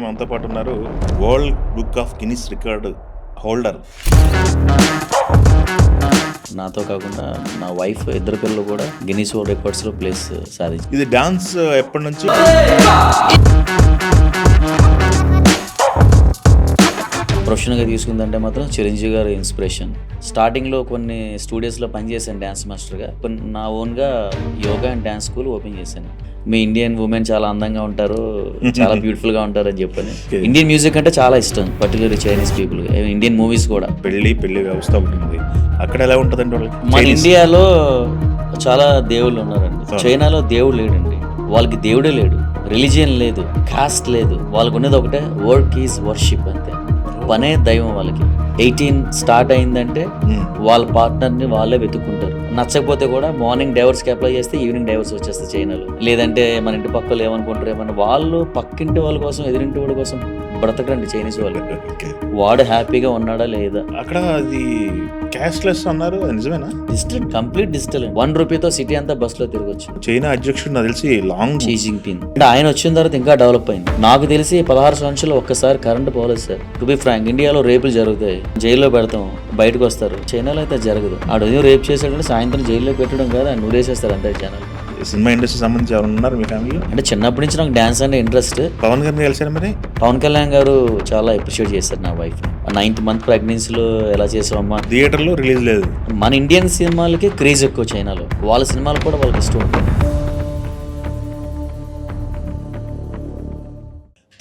మనతో పాటు ఉన్నారు. World book of Guinness record holder. నాతో కాకుండా నా వైఫ్ ఇద్దరు పిల్లలు కూడా గిన్నీస్ వరల్డ్ రికార్డ్స్లో ప్లేస్ సాధించారు. ఇది డాన్స్ ఎప్పటి నుంచి? ప్రొఫెషనల్గా తీసుకుందంటే మాత్రం చిరంజీవి గారు ఇన్స్పిరేషన్. స్టార్టింగ్లో కొన్ని స్టూడియోస్లో పనిచేశాను డ్యాన్స్ మాస్టర్గా. నా ఓన్గా yoga and dance school open చేశాను. మీ ఇండియన్ ఉమెన్ చాలా అందంగా ఉంటారు, చాలా బ్యూటిఫుల్గా ఉంటారు అని చెప్పని. ఇండియన్ మ్యూజిక్ అంటే చాలా ఇష్టం, particular Chinese people, Indian movies కూడా. పెళ్లి వ్యవస్థ ఉంటుంది అక్కడ ఎలా ఉంటుందండి వాళ్ళకి? మన ఇండియాలో చాలా దేవుళ్ళు ఉన్నారండి, చైనాలో దేవుడు లేడండి. వాళ్ళకి దేవుడే లేడు, రిలీజియన్ లేదు, కాస్ట్ లేదు. వాళ్ళకు ఉన్నది ఒకటే, వర్క్ ఈజ్ వర్షిప్ అంతే. పనే దైవం వాళ్ళకి. 18 స్టార్ట్ అయిందంటే వాళ్ళ పార్ట్నర్ని వాళ్ళే వెతుక్కుంటారు. నచ్చకపోతే కూడా మార్నింగ్ డైవర్స్కి అప్లై చేస్తే ఈవినింగ్ డైవర్స్ వచ్చేస్తాయి చైనాలో. లేదంటే మన ఇంటి పక్కలు ఏమనుకుంటారు, ఏమన్నా వాళ్ళు పక్కింటి వాళ్ళ కోసం ఎదురింటి వాళ్ళ కోసం బ్రతకరండి చైనీస్ వాళ్ళు. వాడు హ్యాపీగా ఉన్నాడా లేదా. అక్కడ అది క్యాష్లెస్ అన్నారు, అది నిజమేనా? Digital, complete digital. 1 రూపీతో సిటీ అంతా బస్సులో తిరగొచ్చు. చైనా అధ్యక్షుడు నాకు తెలిసి లాంగ్ షీ జింగ్పిన్ అంటే ఆయన వచ్చిన తర్వాత ఇంకా డెవలప్ అయింది. నాకు తెలిసి 16 సంవత్సరాలు ఒక్కసారి కరెంట్ పోలేదు సార్. టు బి ఫ్రాంక్, ఇండియాలో రేపులు జరుగుతాయి, జైల్లో పెడతాం, బయటకు వస్తారు. చైనాలో అయితే జరగదు. ఆడు ఉదయం రేపు చేసాడంటే సాయంత్రం జైల్లో పెట్టడం కాదు, ఆయన నూరేసేస్తారు అంతే జనాలు. సినిమా ఇండస్ట్రీ సంబంధించి ఎవరు ఉన్నారు మీ ఫ్యామిలీలో? అంటే చిన్నప్పటి నుంచి నాకు డ్యాన్స్ అంటే ఇంట్రెస్ట్. పవన్ గారిని కలిసారు మరి? పవన్ కళ్యాణ్ గారు చాలా అప్రిషియేట్ చేశారు నా వైఫ్. 9th మంత్ ప్రెగ్నెన్సీలో ఎలా చేసామమ్మా. థియేటర్లో రిలీజ్ లేదు. మన ఇండియన్ సినిమాలకి క్రేజ్ ఎక్కువ చైనాలో, వాళ్ళ సినిమాలు కూడా వాళ్ళకి ఇష్టం ఉంటుంది.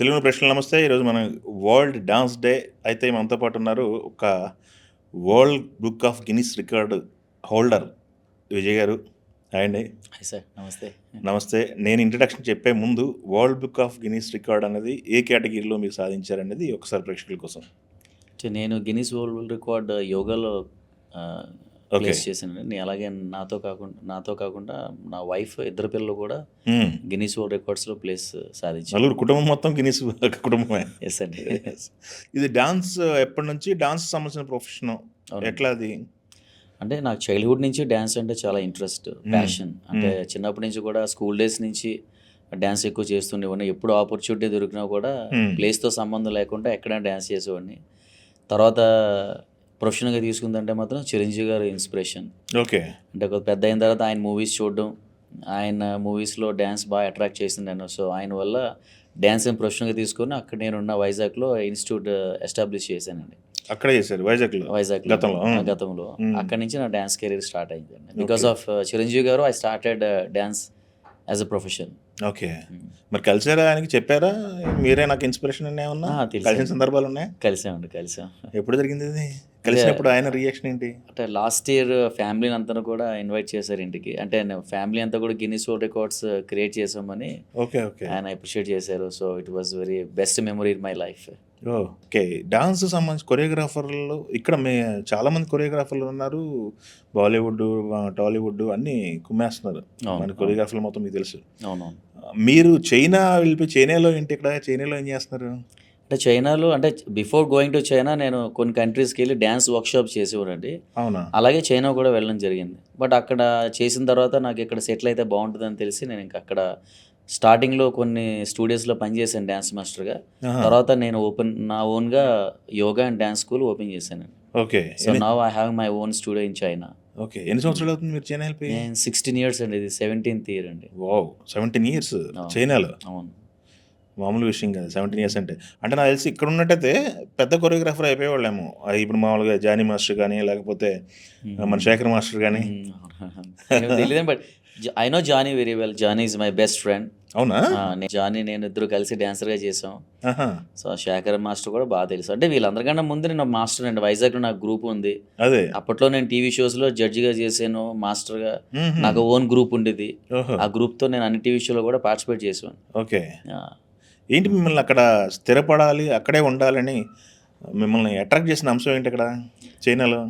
తెలుగు ప్రశ్నలు నమస్తే. ఈరోజు మన వరల్డ్ డాన్స్ డే అయితే మనతో పాటు ఉన్నారు ఒక world book of Guinness record holder Vijay గారు. హాయ్ అండి. హాయ్ సార్, నమస్తే. నమస్తే. నేను ఇంట్రడక్షన్ చెప్పే ముందు world book of Guinness record అనేది ఏ కేటగిరీలో మీరు సాధించారనేది ఒకసారి ప్రేక్షకుల కోసం. నేను గిన్నీస్ వరల్డ్ రికార్డ్ యోగాలో ప్లేస్ చేశాను. నేను అలాగే నాతో కాకుండా నా వైఫ్ ఇద్దరు పిల్లలు కూడా గిన్నీస్ వరల్డ్ రికార్డ్స్లో ప్లేస్ సాధించారు. నలుగురు కుటుంబం మొత్తం గిన్నిస్ కుటుంబమే. ఎస్ అండి. ఇది డాన్స్ ఎప్పటి నుంచి? డాన్స్ సంబంధించిన ప్రొఫెషన్ ఎట్లా అది? అంటే నాకు చైల్డ్హుడ్ నుంచి డ్యాన్స్ అంటే చాలా ఇంట్రెస్ట్, ప్యాషన్. అంటే చిన్నప్పటి నుంచి కూడా స్కూల్ డేస్ నుంచి డ్యాన్స్ ఎక్కువ చేస్తుండేవాడిని. ఎప్పుడు ఆపర్చునిటీ దొరికినా కూడా ప్లేస్తో సంబంధం లేకుండా ఎక్కడైనా డ్యాన్స్ చేసేవాడిని. తర్వాత ప్రొఫెషనల్గా తీసుకుందంటే మాత్రం చిరంజీవి గారు ఇన్స్పిరేషన్. ఓకే. అంటే ఒక పెద్ద అయిన తర్వాత ఆయన మూవీస్ చూడడం, ఆయన మూవీస్లో డ్యాన్స్ బాగా అట్రాక్ట్ చేసింది నన్ను. సో ఆయన వల్ల డ్యాన్స్ని ప్రొఫెషనల్గా తీసుకొని అక్కడ నేనున్న వైజాగ్లో ఇన్స్టిట్యూట్ ఎస్టాబ్లిష్ చేశానండి. అక్కడే చేశారు వైజాగ్ గతంలో. అక్కడి నుంచి నా డ్యాన్స్ కెరీర్ స్టార్ట్ అయిందండి. బికాస్ ఆఫ్ చిరంజీవి గారు I started dance as a profession. Okay. మరి కలిసారా? ఆయనకి చెప్పారా మీరే నాకు ఇన్స్పిరేషన్ అని ఏమన్నా? కలిసిన సందర్భాలు ఉన్నాయా? కలిసాం. ఎప్పుడు జరిగింది ఇది? కలిసినప్పుడు ఆయన రియాక్షన్ ఏంటి? అంటే లాస్ట్ ఇయర్ ఫ్యామిలీని అంతా కూడా ఇన్వైట్ చేశారు ఇంటికి. అంటే ఫ్యామిలీ అంతా కూడా గిన్నిస్ వరల్డ్ రికార్డ్స్ క్రియేట్ చేసామని ఆయన అప్రిషియేట్ చేశారు. So it was very best memory in my life. Okay. Dance సంబంధించి కొరియోగ్రాఫర్లు ఇక్కడ చాలామంది కొరియోగ్రాఫర్లు ఉన్నారు. బాలీవుడ్, టాలీవుడ్ అన్నీ కుమ్మేస్తున్నారు. మన కొరియోగ్రాఫర్లు మొత్తం మీకు తెలుసు. అవునవును. మీరు చైనా వెళ్ళిపోయి చైనాలో ఏంటి? ఇక్కడ చైనాలో ఏం చేస్తున్నారు? అంటే చైనాలో, అంటే బిఫోర్ గోయింగ్ టు చైనా నేను కొన్ని కంట్రీస్కి వెళ్ళి డ్యాన్స్ వర్క్షాప్ చేసేవాడండి. అవునా? అలాగే చైనా కూడా వెళ్ళడం జరిగింది. బట్ అక్కడ చేసిన తర్వాత నాకు ఇక్కడ సెటిల్ అయితే బాగుంటుందని తెలిసి నేను ఇంకా అక్కడ స్టార్టింగ్లో కొన్ని స్టూడియోస్లో పనిచేశాను డ్యాన్స్ మాస్టర్గా. తర్వాత నేను నా ఓన్గా yoga and dance school open చేశాను. Okay. So now I have my own studio in China. Okay. ఎన్ని సంవత్సరాలు అవుతుంది మీరు చైనా వెళ్ళిపోయి? నేను 16 years అండి. ఇది 17th year అండి. వావ్, 17 years చైనాలో. అవును. మామూలు విషయం కాదు 17 years అంటే. అంటే నాకు తెలిసి ఇక్కడ ఉన్నట్టయితే పెద్ద కొరియోగ్రాఫర్ అయిపోయేవాళ్ళేమో. ఇప్పుడు మామూలుగా జానీ మాస్టర్ కానీ, లేకపోతే మన శేఖర్ మాస్టర్ కానీ. తెలియదు, but I know Johnny very well. Johnny is my best friend. అవునా? జానీ నేను ఇద్దరు కలిసి డాన్సర్గా చేసాం. సో శేఖర్ మాస్టర్ కూడా బాగా తెలుసు. అంటే వీళ్ళందరికన్నా ముందు నేను మాస్టర్ అండి. వైజాగ్లో నాకు గ్రూప్ ఉంది. అదే అప్పట్లో నేను టీవీ షోస్లో జడ్జిగా చేశాను, మాస్టర్గా. నాకు ఓన్ గ్రూప్ ఉండేది. ఆ గ్రూప్తో నేను అన్ని టీవీ షోలో కూడా పార్టిసిపేట్ చేసాను. ఓకే. ఏంటి మిమ్మల్ని అక్కడ స్థిరపడాలి, అక్కడే ఉండాలని మిమ్మల్ని అట్రాక్ట్ చేసిన అంశం ఏంటి అక్కడ చైనాలో?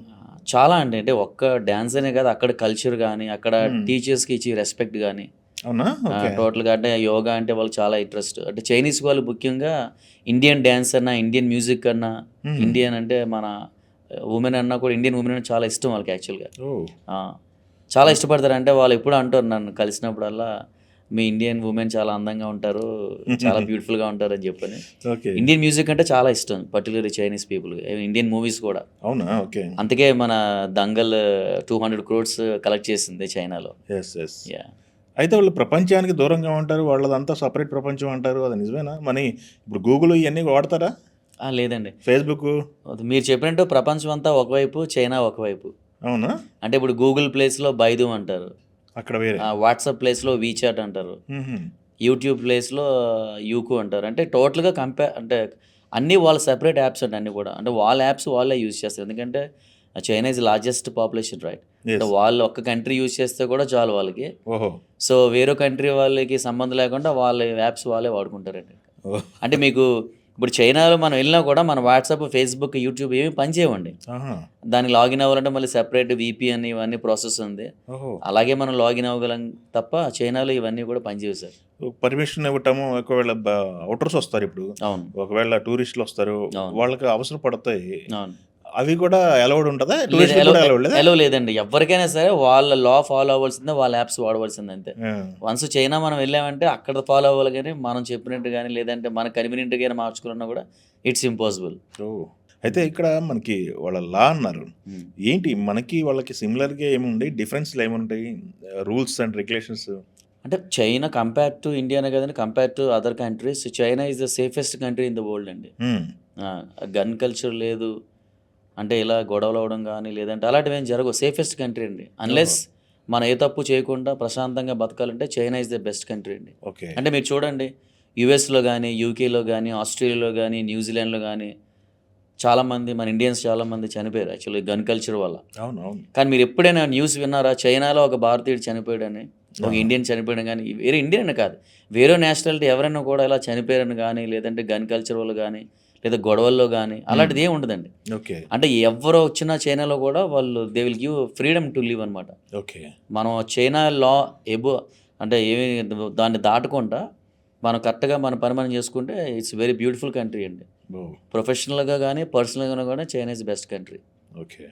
చాలా అండి. అంటే ఒక్క డ్యాన్స్ అనే కాదు, అక్కడ కల్చర్ కానీ, అక్కడ టీచర్స్కి ఇచ్చి రెస్పెక్ట్ కానీ. అవునా? టోటల్గా అంటే యోగా అంటే వాళ్ళకి చాలా ఇంట్రెస్ట్. అంటే చైనీస్ వాళ్ళు ముఖ్యంగా ఇండియన్ డ్యాన్స్ అన్నా, ఇండియన్ మ్యూజిక్ అన్నా, ఇండియన్ అంటే మన ఉమెన్ అన్నా కూడా, ఇండియన్ ఉమెన్ అన్నా చాలా ఇష్టం వాళ్ళకి యాక్చువల్గా. చాలా ఇష్టపడతారు. అంటే వాళ్ళు ఎప్పుడు అంటారు నన్ను కలిసినప్పుడల్లా, మీ ఇండియన్ ఉమెన్ చాలా అందంగా ఉంటారు, చాలా బ్యూటిఫుల్గా ఉంటారు అని చెప్పని. ఓకే. ఇండియన్ మ్యూజిక్ అంటే చాలా ఇష్టం, particularly Chinese people, Indian movies కూడా. అవునా? ఓకే. అందుకే మన దంగల్ 200 crores కలెక్ట్ చేసింది చైనాలో. ఎస్. ఎస్. యా. అయితే వాళ్ళు ప్రపంచానికి దూరంగా ఉంటారు. వాళ్ళదంతా సెపరేట్ ప్రపంచం అంటారు. అది నిజమేనా? ఇప్పుడు గూగుల్ ఇయన్నీ వాడతారా? లేదండి, ఫేస్‌బుక్? అది మీరు చెప్పినట్టు ప్రపంచం అంతా ఒకవైపు, చైనా ఒకవైపు. అవునా? అంటే ఇప్పుడు గూగుల్ ప్లేస్లో బైదు అంటారు, అక్కడ వేరే. వాట్సాప్ ప్లేస్లో వీచాట్ అంటారు, హుహు. యూట్యూబ్ ప్లేస్లో యూకు అంటారు. అంటే టోటల్గా అంటే అన్నీ వాళ్ళ సెపరేట్ యాప్స్ అండి అన్నీ కూడా. అంటే వాళ్ళ యాప్స్ వాళ్ళే యూజ్ చేస్తారు, ఎందుకంటే China is largest population, right? అంటే యెస్. వాళ్ళు ఒక్క కంట్రీ యూజ్ చేస్తే కూడా చాలు వాళ్ళకి. ఓహో! సో వేరే కంట్రీ వాళ్ళకి సంబంధం లేకుండా వాళ్ళ యాప్స్ వాళ్ళే వాడుకుంటారండి. ఓహ్! అంటే మీకు ఇప్పుడు చైనాలో మనం వెళ్ళినా కూడా మన వాట్సాప్, ఫేస్బుక్, యూట్యూబ్ ఏమి పనిచేయవండి. ఆహా! దానికి లాగిన్ అవ్వాలంటే మళ్ళీ సెపరేట్ VPN ఇవన్నీ ప్రాసెస్ ఉంది. ఓహో! అలాగే మనం లాగిన్ అవ్వగలం తప్ప చైనాలో ఇవన్నీ కూడా పనిచేయవు సార్. పర్మిషన్ ఇవ్వటము ఒకవేళ ఔటర్స్ వస్తారిప్పుడు. అవును, ఒకవేళ టూరిస్టులొస్తారు. అవును, వాళ్ళకి అవసరం పడతాయి. అవును. అవి కూడా అలౌడ్ ఉంటదా? లేదు, టూరిస్టులకు కూడా అలౌడ్ లేదా? ఎలో లేదండి. ఎవరికైనా సరే వాళ్ళ లా ఫాలో అవ్వాల్సిందే, వాళ్ళ యాప్స్ వాడవలసిందే అంతే. ఆ! వన్స్ చైనా మనం వెళ్ళామంటే అక్కడ ఫాలో అవ్వాలి కానీ, మనం చెప్పినట్టు కానీ లేదంటే మనకు కన్వీనియంట్గా మార్చుకున్నా కూడా ఇట్స్ ఇంపాసిబుల్. ఓహ్! అయితే ఇక్కడ మనకి వాళ్ళ లా అన్నారు. ఏంటి మనకి వాళ్ళకి సిమిలర్‌గా ఏముంటాయి? డిఫరెన్స్‌లు ఏముంటాయి? Rules and regulations? అంటే చైనా కంపేర్ టు ఇండియానే కదండి, compare to other countries China is the safest country in the world అండి. హ్మ్. గన్ కల్చర్ లేదు, అంటే ఇలా గొడవలు అవ్వడం కానీ లేదంటే అలాంటివి ఏం జరగవు. సేఫెస్ట్ కంట్రీ అండి. అన్లెస్ మనం ఏ తప్పు చేయకుండా ప్రశాంతంగా బతకాలంటే China is the best country అండి. ఓకే. అంటే మీరు చూడండి, యూఎస్లో కానీ, యూకేలో కానీ, ఆస్ట్రేలియాలో కానీ, న్యూజిలాండ్లో కానీ చాలామంది మన ఇండియన్స్ చాలామంది చనిపోయారు యాక్చువల్లీ గన్ కల్చర్ వల్ల. అవును. అవును. కానీ మీరు ఎప్పుడైనా న్యూస్ విన్నారా చైనాలో ఒక భారతీయుడు చనిపోయాడని, ఒక ఆ! ఇండియన్ చనిపోయాడు కానీ, వేరే ఇండియన్ అని కాదు, వేరే నేషనాలిటీ ఎవరైనా కూడా ఇలా చనిపోయారని కానీ లేదంటే గన్ కల్చర్ వల్ల కానీ లేదా గొడవల్లో కానీ అలాంటిది ఏమి ఉండదండి. ఓకే. అంటే ఎవరో వచ్చినా చైనాలో కూడా వాళ్ళు they will give freedom to live అనమాట. ఓకే. మనం చైనా లా ఎబో అంటే ఏమి దాన్ని దాటకుండా మనం కరెక్ట్‌గా మన పని మనం చేసుకుంటే ఇట్స్ వెరీ బ్యూటిఫుల్ కంట్రీ అండి. ఓహ్! ప్రొఫెషనల్‌గా కానీ పర్సనల్‌గా కూడా China is best country. Okay.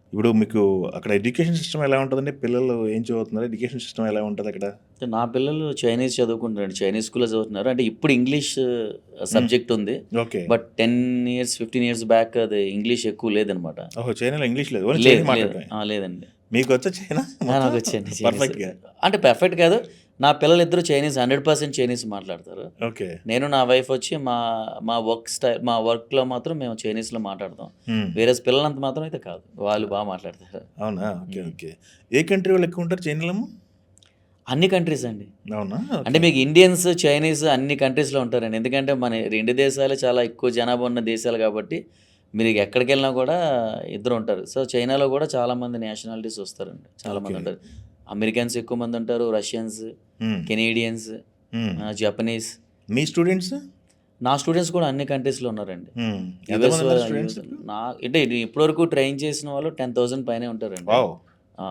ఇప్పుడు మీకు అక్కడ ఎడ్యుకేషన్ సిస్టమ్ ఎలా ఉంటదండి? పిల్లలు ఏం చదువుతున్నారు? ఎడ్యుకేషన్ సిస్టమ్ ఎలా ఉంటదక్కడ? నా పిల్లలు చైనీస్ చదువుకుంటున్నారండి, చైనీస్ స్కూల్‌లో చదువుతున్నారు. అంటే ఇప్పుడు ఇంగ్లీష్ సబ్జెక్ట్ ఉంది, okay. But 10 years 15 years back అది ఇంగ్లీష్ ఎక్కువ లేదనమాట. ఓహో! చైనాలో ఇంగ్లీష్ లేదు. ఓన్లీ లేదు, చైనీస్ లేదు, మాట్లాడటమే. లేదండి. మీకొచ్చా చైనా? నాకు వచ్చండి చైనీస్. పర్ఫెక్ట్‌గా. అంటే పర్ఫెక్ట్ కాదు, నా పిల్లలిద్దరూ చైనీస్ 100% చైనీస్ మాట్లాడతారు. ఓకే. నేను నా వైఫ్ వచ్చి మా మా మా వర్క్‌లో మాత్రం మేము చైనీస్‌లో మాట్లాడతాం. హ్మ్. వేరే పిల్లలంత మాత్రం అయితే కాదు, వాళ్ళు బాగా మాట్లాడతారు. అవునా? ఓకే. ఓకే. ఏ కంట్రీ వాళ్ళు ఎక్కువ ఉంటారు చైనాలో? అన్ని కంట్రీస్ అండి. అవునా? అంటే మీకు ఇండియన్స్, చైనీస్ అన్ని కంట్రీస్‌లో ఉంటారండి. ఎందుకంటే మన 2 దేశాలు చాలా ఎక్కువ జనాభా ఉన్న దేశాలు కాబట్టి మీరు ఎక్కడికి వెళ్ళినా కూడా ఇద్దరు ఉంటారు. సో చైనాలో కూడా చాలామంది నేషనాలిటీస్ వస్తారండి, చాలామంది ఓకే. ఉంటారు. అమెరికన్స్ ఎక్కువ మంది ఉంటారు, రష్యన్స్, హ్మ్. కెనేడియన్స్, హ్మ్. జపనీస్. మీ స్టూడెంట్స్? నా స్టూడెంట్స్ కూడా అన్ని కంట్రీస్‌లో ఉన్నారండి. హ్మ్. యూఎస్ ఎంతమంది ఉన్నారు స్టూడెంట్స్? అంటే ఇప్పటివరకు ట్రైన్ చేసిన వాళ్ళు 10,000 పైనే ఉంటారండి. వావ్! ఆ!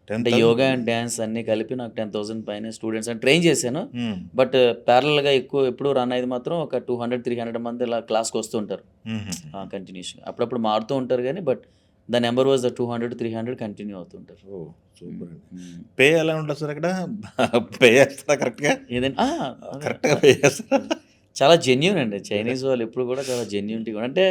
అంటే 10,000. యోగా అండ్ డాన్స్ అన్నీ కలిపి నాకు 10,000 పైనే స్టూడెంట్స్ అని ట్రైన్ చేశాను. హ్మ్. బట్ ప్యారలల్‌గా ఎప్పుడు రన్ అయ్యేది మాత్రం ఒక 200, 300 మంది ఇలా క్లాస్‌కి వస్తూ ఉంటారు హుహు. కంటిన్యూస్‌గా. అప్పుడప్పుడు మారుతూ ఉంటారు కానీ but the number was 200, 300 continue అవుతూ ఉంటారు. ఓహ్! సూపర్ అండి. హ్మ్. పే ఎలా ఉంటది సార్ అక్కడ? పే చేస్తారా కరెక్ట్‌గా? ఏదండి అదే. కరెక్ట్‌గా పే చేస్తారా? చాలా జెన్యూన్ అండి. చైనీస్ వాళ్ళు ఎప్పుడు కూడా చాలా జెన్యూనిటీగా అంటే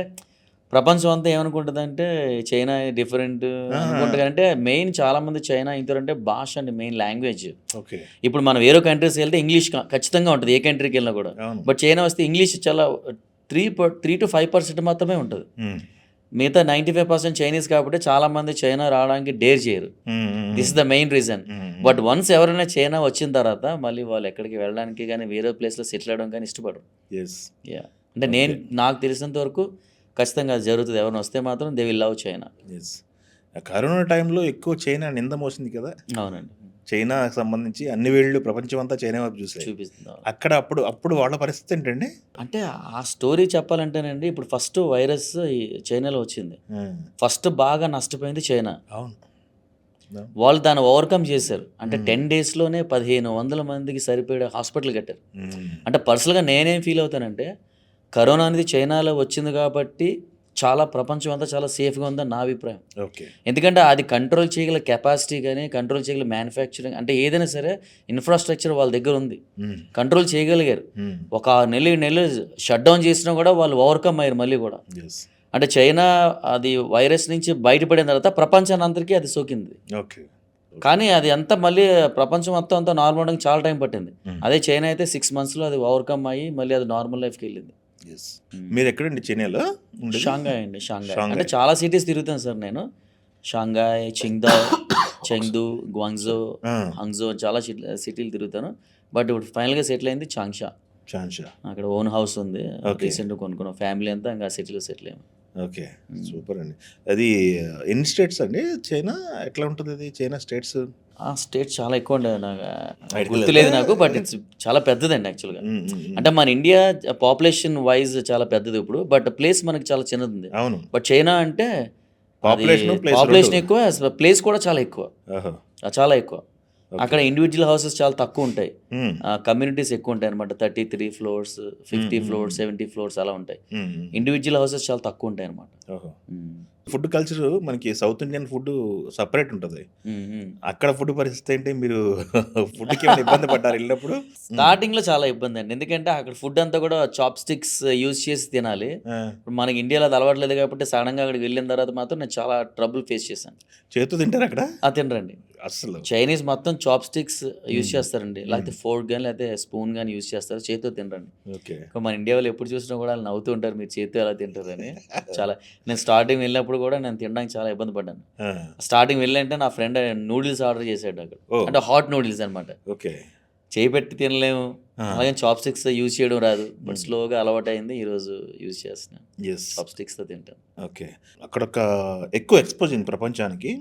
ప్రపంచం అంతా ఏమనుకుంటదంటే చైనా డిఫరెంట్ ఆ! అనుకుంటది. అంటే మెయిన్ చాలామంది చైనా ఇంతరంటే భాష అండి, మెయిన్ లాంగ్వేజ్. ఓకే. ఇప్పుడు మనం వేరే కంట్రీస్ వెళ్తే ఇంగ్లీష్ ఖచ్చితంగా ఉంటుంది, ఏ కంట్రీకి వెళ్ళినా కూడా. అవును. బట్ చైనా వస్తే ఇంగ్లీష్ చాలా 3-5% మాత్రమే ఉంటుంది. హ్మ్. మిగతా 95% చైనీస్ కాబట్టి చాలామంది చైనా రావడానికి డేర్ చేయరు. హ్మ్. హ్మ్. This is the main reason. హ్మ్. బట్ వన్స్ ఎవరైనా చైనా వచ్చిన తర్వాత మళ్ళీ వాళ్ళు ఎక్కడికి వెళ్ళడానికి కానీ వేరే ప్లేస్‌లో సెటిల్ అవ్వడం కానీ ఇష్టపడరు. యెస్. యాహ్! అంటే నాకు తెలిసినంత వరకు ఖచ్చితంగా అది జరుగుతది. ఎవరైనా వస్తే మాత్రం they will love China. Yes. Corona టైంలో ఎక్కువ చైనా నింద మోసింది కదా! అవునండి. చైనాకి సంబంధించి అన్ని వేళ్ళు ప్రపంచం అంతా చైనా వైపు చూసాయి. చూపిస్తుంది. అవును. అక్కడ అప్పుడు వాళ్ళ పరిస్థితి ఏంటండి? అంటే ఆ స్టోరీ చెప్పాలంటేనండి, ఇప్పుడు ఫస్ట్ వైరస్ ఈ చైనాలో వచ్చింది. హ్మ్. ఫస్ట్ బాగా నష్టపోయింది చైనా. అవును. అవును. వాళ్ళు దాన్ని ఓవర్‌కమ్ చేశారు. అంటే హ్మ్. 10 డేస్‌లోనే 1500 మందికి సరిపడే హాస్పిటల్ కట్టారు. హ్మ్. అంటే పర్సనల్‌గా నేనేం ఫీల్ అవుతానంటే, కరోనా అనేది చైనాలో వచ్చింది కాబట్టి చాలా ప్రపంచం అంతా చాలా సేఫ్గా ఉందని నా అభిప్రాయం. ఓకే. ఎందుకంటే అది కంట్రోల్ చేయగల కెపాసిటీ కానీ, కంట్రోల్ చేయగల మ్యానుఫ్యాక్చరింగ్ అంటే ఏదైనా సరే ఇన్ఫ్రాస్ట్రక్చర్ వాళ్ళ దగ్గర ఉంది. కంట్రోల్ చేయగలిగారు. ఒక 6 నెలలు 7 నెలలు షట్ డౌన్ చేసినా కూడా వాళ్ళు ఓవర్కమ్ అయ్యారు మళ్ళీ కూడా. అంటే చైనా అది వైరస్ నుంచి బయటపడిన తర్వాత ప్రపంచాన్ని అందరికీ అది సోకింది. ఓకే. కానీ అది అంతా మళ్ళీ ప్రపంచం మొత్తం అంతా నార్మల్ అవడానికి చాలా టైం పట్టింది. అదే చైనా అయితే 6 monthsలో అది ఓవర్కమ్ అయ్యి మళ్ళీ అది నార్మల్ లైఫ్కి వెళ్ళింది. మీరు ఎక్కడండి చైనాలో? షాంఘాయ్ అండి. షాంఘాయ్ అంటే చాలా సిటీస్ తిరుగుతాను సార్ నేను. షాంఘాయ్, చెంగ్దు, గ్వాంగ్జో, హంగ్జో చాలా సిటీలు తిరుగుతాను. బట్ ఇప్పుడు ఫైనల్గా సెటిల్ అయింది చాంగ్షా. అక్కడ ఓన్ హౌస్ ఉంది. రీసెంట్గా కొనుక్కున్నాం ఫ్యామిలీ అంతా. ఇంకా సిటీలో సెటిల్ అయ్యాము. ఓకే, సూపర్ అండి. అది ఎన్ని స్టేట్స్ అండి చైనా? ఎట్లా ఉంటుంది అది చైనా స్టేట్స్? స్టేట్స్ చాలా ఎక్కువ ఉండే, నాకు గుర్తులేదు నాకు. బట్ ఇట్స్ చాలా పెద్దదండి యాక్చువల్గా. అంటే మన ఇండియా పాపులేషన్ వైజ్ చాలా పెద్దది ఇప్పుడు, బట్ ప్లేస్ మనకి చాలా చిన్నది ఉంది. అవును. బట్ చైనా అంటే పాపులేషన్ ఎక్కువ, ప్లేస్ కూడా చాలా ఎక్కువ, చాలా ఎక్కువ. అక్కడ ఇండివిజువల్ హౌసెస్ చాలా తక్కువ ఉంటాయి, కమ్యూనిటీస్ ఎక్కువ ఉంటాయి అనమాట. 33 floors, 50 floors, 70 floors అలా ఉంటాయి. ఇండివిజువల్ హౌసెస్ చాలా తక్కువ ఉంటాయి అనమాట. ఫుడ్ కల్చర్ మనకి సౌత్ ఇండియన్ ఫుడ్ సపరేట్ ఉంటుంది. అక్కడ ఫుడ్ పరిస్థితి ఏంటి? మీరు ఫుడ్కి ఏమైనా ఇబ్బంది పడ్డారు వెళ్ళినప్పుడు? స్టార్టింగ్లో చాలా ఇబ్బంది అండి, ఎందుకంటే అక్కడ ఫుడ్ అంతా కూడా చాప్ స్టిక్స్ యూజ్ చేసి తినాలి. మనకి ఇండియాలో అది అలవాట్లేదు కాబట్టి సడన్గా అక్కడికి వెళ్ళిన తర్వాత మాత్రం నేను చాలా ట్రబుల్ ఫేస్ చేశాను. చేతితో తింటారు అక్కడ? తినరండి అసలు. చైనీస్ మొత్తం చాప్ స్టిక్స్ యూజ్ చేస్తారండి, లేకపోతే ఫోర్క్ కానీ లేకపోతే స్పూన్ కానీ యూజ్ చేస్తారు, చేతితో తినరండి. మన ఇండియా వాళ్ళు ఎప్పుడు చూసినా కూడా వాళ్ళు నవ్వుతూ ఉంటారు, మీరు చేతితో ఎలా తింటారని. చాలా నేను స్టార్టింగ్ వెళ్ళినప్పుడు కూడా నేను తినడానికి చాలా ఇబ్బంది పడ్డాను. స్టార్టింగ్ వెళ్ళంటే నా ఫ్రెండ్ నూడిల్స్ ఆర్డర్ చేశాడు అక్కడ, అంటే హాట్ నూడిల్స్ అనమాట. చేయి పెట్టి తినలేము, అలాగే చాప్ స్టిక్స్ యూజ్ చేయడం రాదు. బట్ స్లోగా అలవాటు అయింది, ఈరోజు యూజ్ చేస్తున్నాను, చాప్ స్టిక్స్తో తింటాను. ఓకే. అక్కడ ఒక ఎక్కువ ఎక్స్పోజ్ అయింది ప్రపంచానికి.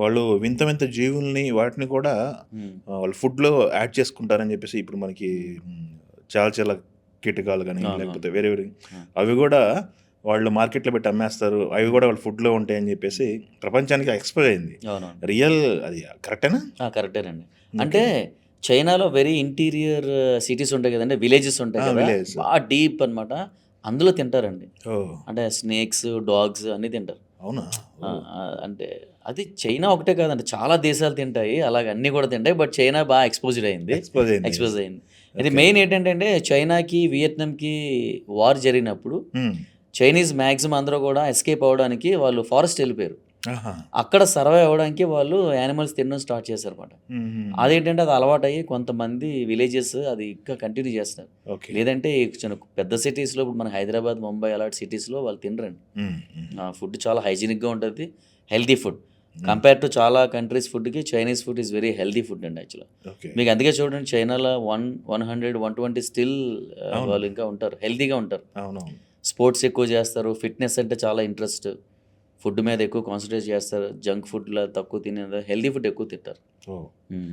వాళ్ళు వింత వింత జీవుల్ని వాటిని కూడా వాళ్ళు ఫుడ్లో యాడ్ చేసుకుంటారని చెప్పేసి ఇప్పుడు మనకి చాలా చాలా కీటకాలు కానీ లేకపోతే వేరే వేరే అవి కూడా వాళ్ళు మార్కెట్లో పెట్టి అమ్మేస్తారు, అవి కూడా వాళ్ళ ఫుడ్లో ఉంటాయని చెప్పేసి ప్రపంచానికి ఎక్స్పోజ్ అయింది. రియల్ అది కరెక్టేనా? కరెక్టేనండి. అంటే చైనాలో వెరీ ఇంటీరియర్ సిటీస్ ఉంటాయి కదండి, విలేజెస్ ఉంటాయి కదా, బాగా డీప్ అనమాట, అందులో తింటారండి. అంటే స్నేక్స్, డాగ్స్ అన్నీ తింటారు. అవునా? అంటే అది చైనా ఒకటే కాదండి, చాలా దేశాలు తింటాయి, అలాగే అన్నీ కూడా తింటాయి. బట్ చైనా బాగా ఎక్స్పోజ్ అయింది. ఇది మెయిన్ ఏంటంటే చైనాకి వియత్నాంకి వార్ జరిగినప్పుడు చైనీస్ మ్యాక్సిమం అందరూ కూడా ఎస్కేప్ అవ్వడానికి వాళ్ళు ఫారెస్ట్ వెళ్ళిపోయారు. అక్కడ సర్వైవ్ అవ్వడానికి వాళ్ళు యానిమల్స్ తినడం స్టార్ట్ చేశారు అనమాట. అదేంటంటే అది అలవాటు అయ్యి కొంతమంది విలేజెస్ అది ఇంకా కంటిన్యూ చేస్తారు. లేదంటే పెద్ద సిటీస్లో ఇప్పుడు మన హైదరాబాద్, ముంబై అలాంటి సిటీస్లో వాళ్ళు తినరండి. ఫుడ్ చాలా హైజీనిక్గా ఉంటుంది, హెల్తీ ఫుడ్. కంపేర్ టు చాలా కంట్రీస్ ఫుడ్కి Chinese food is very healthy food అండి యాక్చువల్గా. మీకు అందుకే చూడండి చైనాలో 100, 120 స్టిల్ వాళ్ళు ఇంకా ఉంటారు, హెల్తీగా ఉంటారు. స్పోర్ట్స్ ఎక్కువ చేస్తారు, ఫిట్నెస్ అంటే చాలా ఇంట్రెస్ట్, ఫుడ్ మీద ఎక్కువ కాన్సన్ట్రేట్ చేస్తారు, జంక్ ఫుడ్లో తక్కువ తినే హెల్తీ ఫుడ్ ఎక్కువ తింటారు,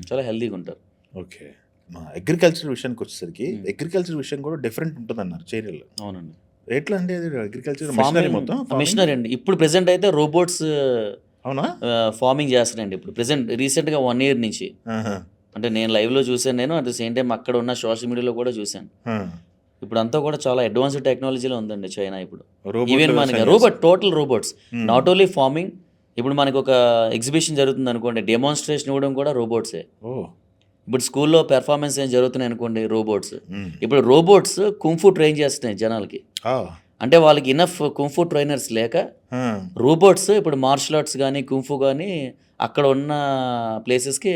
చాలా హెల్తీగా ఉంటారు. ఓకే. మా అగ్రికల్చర్ విషయానికి వచ్చేసరికి అగ్రికల్చర్ విషయం కూడా డిఫరెంట్ ఉంటుంది అన్నారు చైనాలో. అవునండి. ఎట్లా అంటే అగ్రికల్చర్ మిషనరీ అండి. ఇప్పుడు ప్రెసెంట్ అయితే రోబోట్స్ అవునా ఫార్మింగ్ చేస్తారండి. ఇప్పుడు ప్రెసెంట్ రీసెంట్గా 1 year నుంచి, అంటే నేను లైవ్లో చూసాను, నేను అట్ ద సేమ్ టైం అక్కడ ఉన్న సోషల్ మీడియాలో కూడా చూశాను. ఇప్పుడు అంతా కూడా చాలా అడ్వాన్స్డ్ టెక్నాలజీలో ఉందండి చైనా ఇప్పుడు. ఈవెన్ మనకి total robots, not only farming. ఇప్పుడు మనకి ఒక ఎగ్జిబిషన్ జరుగుతుంది అనుకోండి, డెమాన్స్ట్రేషన్ ఇవ్వడం కూడా రోబోట్సే. ఇప్పుడు స్కూల్లో పెర్ఫార్మెన్స్ ఏం జరుగుతున్నాయి అనుకోండి, రోబోట్స్. ఇప్పుడు రోబోట్స్ కుంఫు ట్రైన్ చేస్తున్నాయి జనాలకి. అంటే వాళ్ళకి ఇనఫ్ కుంఫు ట్రైనర్స్ లేక రోబోట్స్ ఇప్పుడు మార్షల్ ఆర్ట్స్ కానీ కుంఫు కానీ అక్కడ ఉన్న ప్లేసెస్కి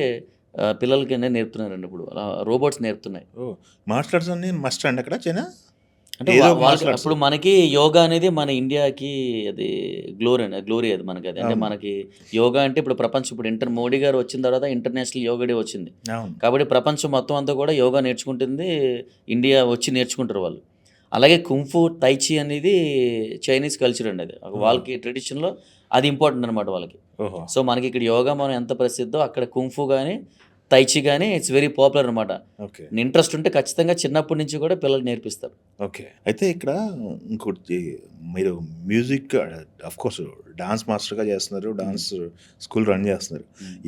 పిల్లలకి నేర్పుతున్నారండి. ఇప్పుడు రోబోట్స్ నేర్పుతున్నాయి. మార్షల్ ఆర్ట్స్ అన్ని మస్ట్ అండి అక్కడ చైనా. అంటే ఇప్పుడు మనకి యోగా అనేది మన ఇండియాకి అది గ్లోరీ అది మనకి. అది అంటే మనకి యోగా అంటే ఇప్పుడు ప్రపంచం, ఇప్పుడు మోడీ గారు వచ్చిన తర్వాత ఇంటర్నేషనల్ యోగా డే వచ్చింది కాబట్టి ప్రపంచం మొత్తం అంతా కూడా యోగా నేర్చుకుంటుంది, ఇండియా వచ్చి నేర్చుకుంటారు వాళ్ళు. అలాగే కుంఫు, తైచి అనేది చైనీస్ కల్చర్ అండి, అది వాళ్ళకి ట్రెడిషన్లో అది ఇంపార్టెంట్ అనమాట వాళ్ళకి. సో మనకి ఇక్కడ యోగా మనం ఎంత ప్రసిద్ధో అక్కడ కుంఫు కానీ తైచి కానీ ఇట్స్ వెరీ పాపులర్ అనమాట. ఇంట్రెస్ట్ ఉంటే ఖచ్చితంగా చిన్నప్పటి నుంచి కూడా పిల్లలు నేర్పిస్తారు. ఓకే. అయితే ఇక్కడ ఇంకోటి, మీరు మ్యూజిక్ అఫ్కోర్స్ డాన్స్ మాస్టర్గా చేస్తున్నారు, డాన్స్ స్కూల్ రన్ చేస్తున్నారు.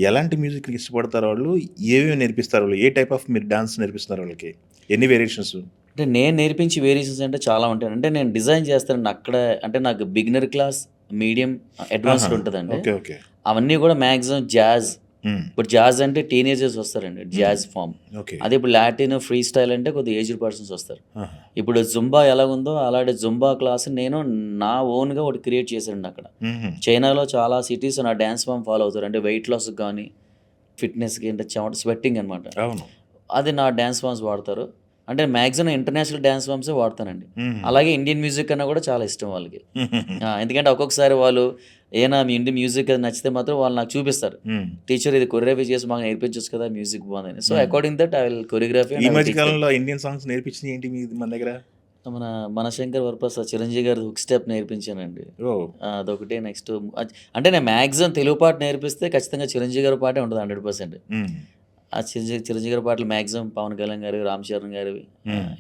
ఎలాంటి మ్యూజిక్ ఇష్టపడతారు వాళ్ళు? ఏమేమి నేర్పిస్తారు వాళ్ళు? ఏ టైప్ ఆఫ్ మీరు డాన్స్ నేర్పిస్తున్నారు వాళ్ళకి? ఎన్ని వేరియేషన్స్? అంటే నేను నేర్పించే వేరియేషన్స్ అంటే చాలా ఉంటాయి. అంటే నేను డిజైన్ చేస్తానండి అక్కడ. అంటే నాకు బిగినర్ క్లాస్, మీడియం, అడ్వాన్స్డ్ ఉంటదండి. ఓకే. ఓకే. అవన్నీ కూడా మాక్సిమం జాజ్. హ్మ్. ఇప్పుడు జాజ్ అంటే టీనేజర్స్ వస్తారండి, జాజ్ ఫామ్. ఓకే. అదే ఇప్పుడు లాటిన్, ఫ్రీ స్టైల్ అంటే కొద్దిగా ఏజ్డ్ పర్సన్స్ వస్తారు. ఆహా! ఇప్పుడు జుంబా ఎలాగుందో అలాంటి జుంబా క్లాస్ నేను నా ఓన్‌గా ఒకటి క్రియేట్ చేశానండి అక్కడ. హుహు. చైనాలో చాలా సిటీస్ నా డాన్స్ ఫామ్ ఫాలో అవుతారు. అంటే వెయిట్ లాస్‌కి గానీ, ఫిట్‌నెస్‌కి అంటే స్వెట్టింగ్ అనమాట. అవును. అది నా డాన్స్ ఫామ్స్ వాడతారు. అంటే మాక్సిమం ఇంటర్నేషనల్ డాన్స్ ఫామ్సే వాడతానండి. హుహు. అలాగే ఇండియన్ మ్యూజిక్ అన్నా కూడా చాలా ఇష్టం వాళ్ళకి. ఎందుకంటే ఒక్కొక్కసారి వాళ్ళు ఏనా మీ ఇండియన్ మ్యూజిక్ అది నచ్చితే మాత్రం వాళ్ళు నాకు చూపిస్తారు. హ్మ్. టీచర్ ఇది కొరియోగ్రఫీ చేసి మాకు నేర్పించొచ్చు కదా! మ్యూజిక్ బాగుందని. సో, హ్మ్. According that I will choreography ఈ అండ్ ఐ విల్ మధ్య టీచ్ దెమ్. కాలంలో ఇండియన్ సాంగ్స్ నేర్పించినయి ఏంటి మన దగ్గర? మన మనశంకర్ వరప్రసాద్ చిరంజీవి గారి హుక్ స్టెప్ నేర్పించానండి. ఓహ్! అదొకటి నెక్స్ట్ అంటే నేను మాక్సిమం తెలుగు పాట నేర్పిస్తే ఖచ్చితంగా చిరంజీవి గారి పాటే ఉంటది 100%. హ్మ్. ఆ చిరంజీవి గారి పాటలు మాక్సిమం పవన్ కళ్యాణ్ గారివి, రామ్ చరణ్ గారివి,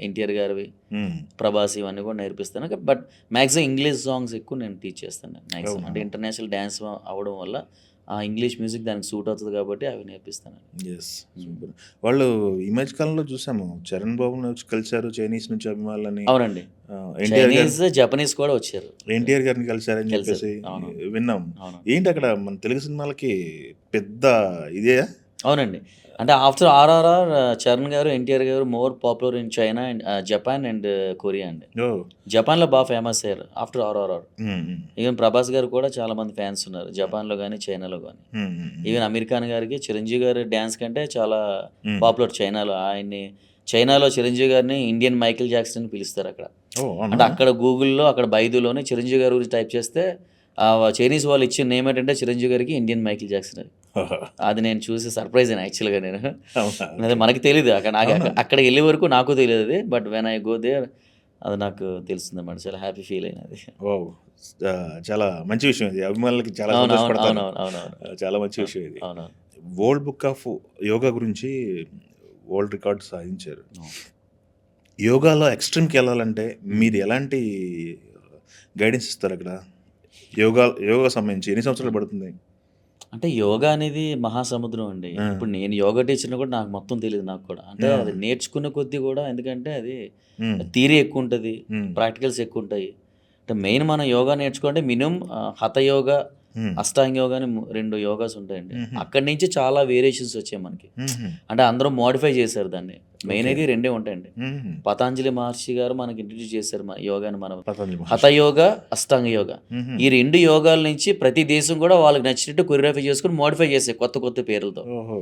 ఎన్టీఆర్ గారివి, హ్మ్. ప్రభాస్ ఇవన్నీ కూడా నేర్పిస్తాను. బట్ మాక్సిమం ఇంగ్లీష్ సాంగ్స్ ఎక్కువ నేను టీచ్ చేస్తాను మాక్సిమం. అవునా? అంటే ఇంటర్నేషనల్ డాన్స్ అవ్వడం వల్ల ఆ ఇంగ్లీష్ మ్యూజిక్ దానికి సూట్ అవుతుంది కాబట్టి అవి నేర్పిస్తాను. యెస్. సూపర్. వాళ్ళు ఈ మధ్య కాలంలో చూసాము. చరణ్ బాబుని వచ్చి కలిసారు చైనీస్ నుంచి అభిమానులని. అవునండి. ఎన్టీఆర్ గారు చైనీస్, జపనీస్ కూడా వచ్చారు. ఎన్టీఆర్ గారిని కలిసారని కలిసారు. చెప్పేసి అవును. విన్నాం. అవును. ఏంటి అక్కడ మన తెలుగు సినిమాలకి పెద్ద ఇదే? అవునండి. అంటే ఆఫ్టర్ 'ఆర్ఆర్ఆర్' చరణ్ గారు, ఎన్టీఆర్ గారు more popular in China and Japan and Korea అండి. ఓహ్! జపాన్‌లో బాగా ఫేమస్ అయ్యారు ఆఫ్టర్ 'ఆర్ఆర్ఆర్'. హ్మ్. హ్మ్. ఈవెన్ ప్రభాస్ గారు కూడా చాలా మంది ఫ్యాన్స్ ఉన్నారు జపాన్‌లో గానీ, చైనాలో గానీ. హ్మ్. హ్మ్. ఈవెన్ అమీర్ ఖాన్ గారికి చిరంజీవి గారి డాన్స్ కంటే చాలా హ్మ్. పాపులర్ చైనాలో. చైనాలో చిరంజీవి గారిని ఇండియన్ మైకేల్ జాక్సన్ అని పిలుస్తారక్కడ. ఓహ్! అంటే అవునా? అక్కడ గూగుల్‌లో, అక్కడ బైదూలోనే చిరంజీవి గారి గురించి టైప్ చేస్తే చైనీస్ వాళ్ళు ఇచ్చిన నేమ్ ఏంటంటే చిరంజీవి గారికి ఇండియన్ మైకేల్ జాక్సన్ అది. అది నేను చూసి సర్ప్రైజ్ అయ్యాను యాక్చువల్‌గా నేను. అవునా? అదే మనకి తెలీదు. నాకు అవునా? అక్కడికెళ్ళే వరకు నాకు తెలీదది. But when I go there అది నాకు తెలిసిందన్నమాట. చాలా హ్యాపీ ఫీల్ అయినది. వావ్! చాలా మంచి విషయం ఇది. అభిమానులకి చాలా అవునవును. సంతోషపడతారు. అవునవును. చాలా మంచి విషయం ఇది. అవునవును. వరల్డ్ బుక్ ఆఫ్ యోగా గురించి వరల్డ్ రికార్డ్ సాధించారు. అవును. యోగాలో ఎక్స్‌ట్రీమ్‌కెళ్ళాలంటే మీరు ఎలాంటి గైడెన్స్ ఇస్తారక్కడ? యోగా సంబంధించి ఎన్ని సంవత్సరాలు పడుతుంది? అంటే యోగా అనేది మహాసముద్రం అండి. ఆ! ఇప్పుడు నేను యోగా టీచర్‌ని కూడా నాకు మొత్తం తెలీదు నాకు కూడా. అంటే ఆ! అది నేర్చుకున్న కొద్దీ కూడా ఎందుకంటే అది హ్మ్. థియరీ ఎక్కువుంటది. హ్మ్. ప్రాక్టికల్స్ ఎక్కువుంటాయి. అంటే మెయిన్ మనం యోగా నేర్చుకోవాలంటే మినిమమ్ హఠ యోగా, హ్మ్. అష్టాంగ యోగా అని 2 యోగాస్ ఉంటాయండి. హుహు. అక్కడి నుంచి చాలా వేరియేషన్స్ వచ్చాయి మనకి. హుహు. అంటే అందరూ మోడిఫై చేశారు దాన్ని. Main okay. అయితే 2 ఉంటాయండి. హుహు. పతాంజలి మహర్షి గారు మనకి ఇంట్రొడ్యూస్ చేశారు యోగాని మనం. పతంజలి హఠ మహర్షి. యోగా, అష్టాంగ యోగా. హుహు. ఈ 2 యోగాల నుంచి ప్రతి దేశం కూడా వాళ్ళకి నచ్చినట్టు కొరియోగ్రఫీ చేసుకొని మోడిఫై చేసాయి కొత్త కొత్త పేర్లతో. ఓహో!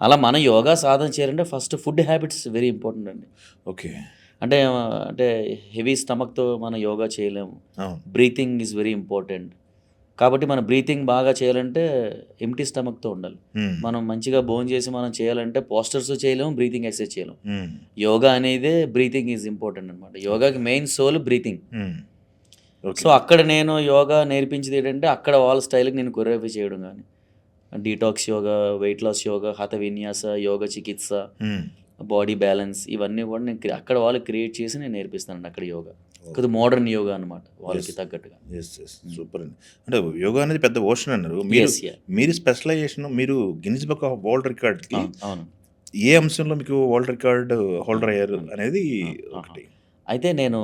అలా మనం యోగా సాధన చేయాలంటే first food habits very important అండి. ఓకే. అంటే అంటే హెవీ స్టమక్‌తో మనం యోగా చేయలేము. అవును. Breathing is very important. కాబట్టి మన బ్రీతింగ్ బాగా చేయాలంటే ఎంప్టీ స్టమక్‌తో ఉండాలి. హ్మ్. మనం మంచిగా భోంచేసి మనం చేయాలంటే పోస్చర్స్ చేయలేము, బ్రీతింగ్ ఎక్సర్సైజ్ చేయలేము. హ్మ్. యోగా అనేదే బ్రీతింగ్ ఈజ్ ఇంపార్టెంట్ అనమాట. యోగాకి మెయిన్ సోల్ బ్రీతింగ్. హ్మ్. ఓకే. సో, అక్కడ నేను యోగా నేర్పించేది ఏంటంటే అక్కడ వాళ్ళ స్టైల్‌కి నేను కొరియోగ్రఫీ చేయడం గానీ, detox yoga, weight loss yoga, hatha vinyasa, yoga చికిత్స, హ్మ్. బాడీ బ్యాలెన్స్ ఇవన్నీ కూడా నేను అక్కడ వాళ్ళకి క్రియేట్ చేసి నేను నేర్పిస్తానండి అక్కడ యోగా. కొద్దిగా మోడర్న్ యోగా అనమాట వాళ్ళకి తగ్గట్టుగా. యెస్. యెస్. సూపర్ అండి. అంటే యోగా అనేది పెద్ద ఓషన్ అన్నారు. మీరు యెస్. యాహ్! మీరు స్పెషలైజేషన్ మీరు గిన్నిస్ బుక్ ఆఫ్ వరల్డ్ రికార్డ్‌కి అవును. అవును. ఏ అంశంలో మీకు వరల్డ్ రికార్డ్ హోల్డర్ అయ్యారు అనేది ఆహా! ఒకటి. అయితే నేను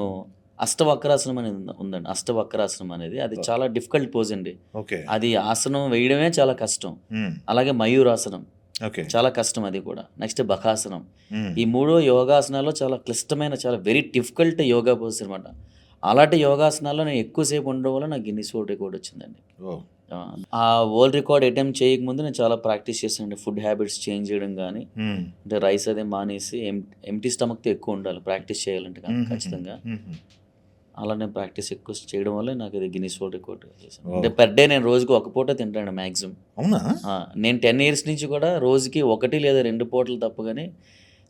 అష్టవక్రాసనం అనేది ఉందండి. అష్టవక్రాసనం అనేది అది చాలా డిఫికల్ట్ పోజ్ అండి. ఓకే. అది ఆసనం వేయడమే చాలా కష్టం. హ్మ్. అలాగే మయూరాసనం ఓకే. చాలా కష్టం అది కూడా. నెక్స్ట్ బకాసనం. హ్మ్. ఈ 3 యోగాసనాల్లో చాలా క్లిష్టమైన చాలా వెరీ డిఫికల్ట్ యోగా పోజ్ అనమాట. అలాంటి యోగాసనాల్లో నేను ఎక్కువ సేపు ఉండడం వల్ల నాకు గిన్నిస్ వరల్డ్ రికార్డ్ వచ్చిందండి. ఓహ్! ఆ వరల్డ్ రికార్డ్ అటెంప్ట్ చేయకముందు నేను చాలా ప్రాక్టీస్ చేశానండి. ఫుడ్ హ్యాబిట్స్ చేంజ్ చేయడం గానీ, హ్మ్. అంటే రైస్ అది మానేసి ఎంప్టీ స్టమక్‌తో ఎక్కువ ఉండాలి ప్రాక్టీస్ చేయాలంటే ఖచ్చితంగా. హుహు. అలా నేను ప్రాక్టీస్ ఎక్కువ చేయడం వల్ల నాకు అది గిన్నిస్ వరల్డ్ రికార్డ్ చేశాను. ఓహ్! అంటే పర్ డే నేను రోజుకి ఒక పూట తింటాను మాక్సిమం. అవునా? నేను 10 ఇయర్స్ నుంచి కూడా రోజుకి 1 లేదా 2 పూటలు తప్ప గాని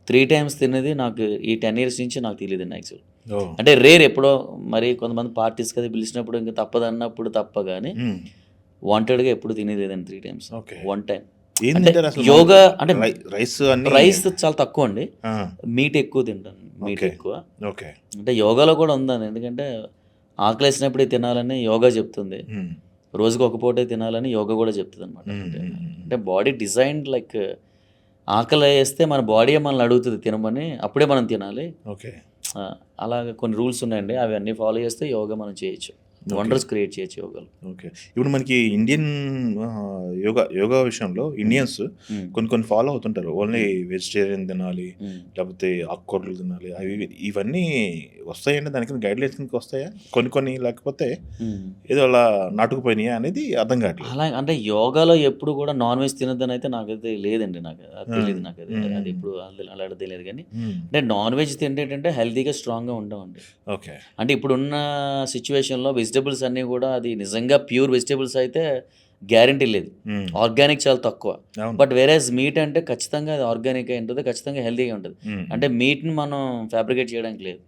3 టైమ్స్ తిన్నది నాకు ఈ 10 ఇయర్స్ నుంచి నాకు తెలీదండి యాక్చువల్. ఓహ్! అంటే రేర్ ఎప్పుడో మరి కొంతమంది పార్టీస్‌కి అది పిలిచినప్పుడు ఇంక తప్పదన్నప్పుడు తప్ప గాని హ్మ్. వాంటెడ్‌గా ఎప్పుడు తినేది లేదండి 3 టైమ్స్. ఓకే. 1 టైమ్. ఏం అంటే తింటారు అసలు యోగా మామూలుగా? అంటే రైస్ అన్నీ రైస్ చాలా తక్కువ అండి. ఆ! మీట్ ఎక్కువ తింటాను. Meet okay. ఎక్కువ. ఓకే. అంటే యోగాలో కూడా ఉందండి. ఎందుకంటే ఆకలేసినప్పుడే తినాలని యోగా చెప్తుంది. హ్మ్. రోజుకి ఒక పూటే తినాలని యోగా కూడా చెప్తుందనమాట. హ్మ్. అంటే హ్మ్. అంటే బాడీ డిజైన్డ్ లైక్ ఆకలేస్తే మన బాడీయే మనల్ని అడుగుతది తినమని. అప్పుడే మనం తినాలి. ఓకే. అలాగే కొన్ని రూల్స్ ఉన్నాయండి, అవి అన్నీ ఫాలో చేస్తే యోగా మనం చేయొచ్చు, వండర్స్ క్రియేట్ చేయొచ్చు యోగాలో. ఓకే. ఇప్పుడు మనకి ఇండియన్ యోగా విషయంలో ఇండియన్స్ కొన్ని ఫాలో అవుతుంటారు. ఓన్లీ వెజిటేరియన్ తినాలి, లేకపోతే ఆకుకూరలు తినాలి, అవి ఇవన్నీ వస్తాయండి? దానికి గైడ్లైన్స్ కిందకి వస్తాయా కొన్ని లేకపోతే ఏదో అలా నాటుకుపోయినాయా అనేది అర్థం కావట్లేదు. అలా అంటే యోగాలో ఎప్పుడు కూడా నాన్ వెజ్ తినద్దని అయితే నాకైతే లేదండి, నాకు అది తెలియదు, నాకు అది ఎప్పుడు అలాంటి తెలియదు. కానీ అంటే నాన్ వెజ్ తింటే ఏంటంటే హెల్తీగా స్ట్రాంగ్గా ఉంటామండి. ఓకే. అంటే ఇప్పుడున్న సిచ్యువేషన్లో వెజిటబుల్స్ అన్నీ కూడా అది నిజంగా ప్యూర్ వెజిటబుల్స్ అయితే గ్యారంటీ లేదు, ఆర్గానిక్ చాలా తక్కువ. బట్ వేరేస్ మీట్ అంటే ఖచ్చితంగా అది ఆర్గానిక్ అయి ఉంటుంది, ఖచ్చితంగా హెల్తీగా ఉంటుంది. అంటే మీట్ని మనం ఫ్యాబ్రికేట్ చేయడానికి లేదు.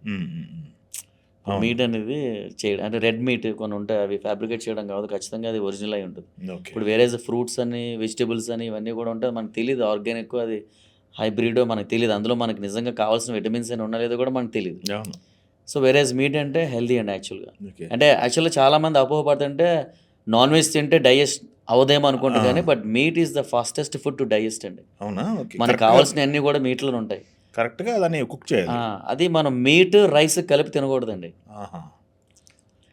మీట్ అనేది చేయడం అంటే రెడ్ మీట్ కొన్ని ఉంటాయి, అవి ఫ్యాబ్రికేట్ చేయడం కాదు, ఖచ్చితంగా అది ఒరిజినల్ అయి ఉంటుంది. ఇప్పుడు వేరే ఫ్రూట్స్ అని వెజిటబుల్స్ అని ఇవన్నీ కూడా ఉంటాయి, మనకు తెలియదు ఆర్గానిక్ అది హైబ్రిడ్ మనకు తెలియదు, అందులో మనకి నిజంగా కావాల్సిన విటమిన్స్ అని ఉన్నా లేదో కూడా మనకు తెలియదు. సో వేరేస్ మీట్ అంటే హెల్దీ అండి యాక్చువల్గా. అంటే యాక్చువల్గా చాలామంది అపోహపడుతుంటే నాన్ వెజ్ తింటే డైజెస్ట్ అవదేమో అనుకుంటారు, కానీ but meet is the fastest food to digest అండి. అవునా? మనకు కావాల్సిన అన్ని కూడా మీట్లోనే ఉంటాయి. కరెక్ట్గా దాన్ని కుక్ చేయాలి. అది మనం మీట్ రైస్ కలిపి తినకూడదండి.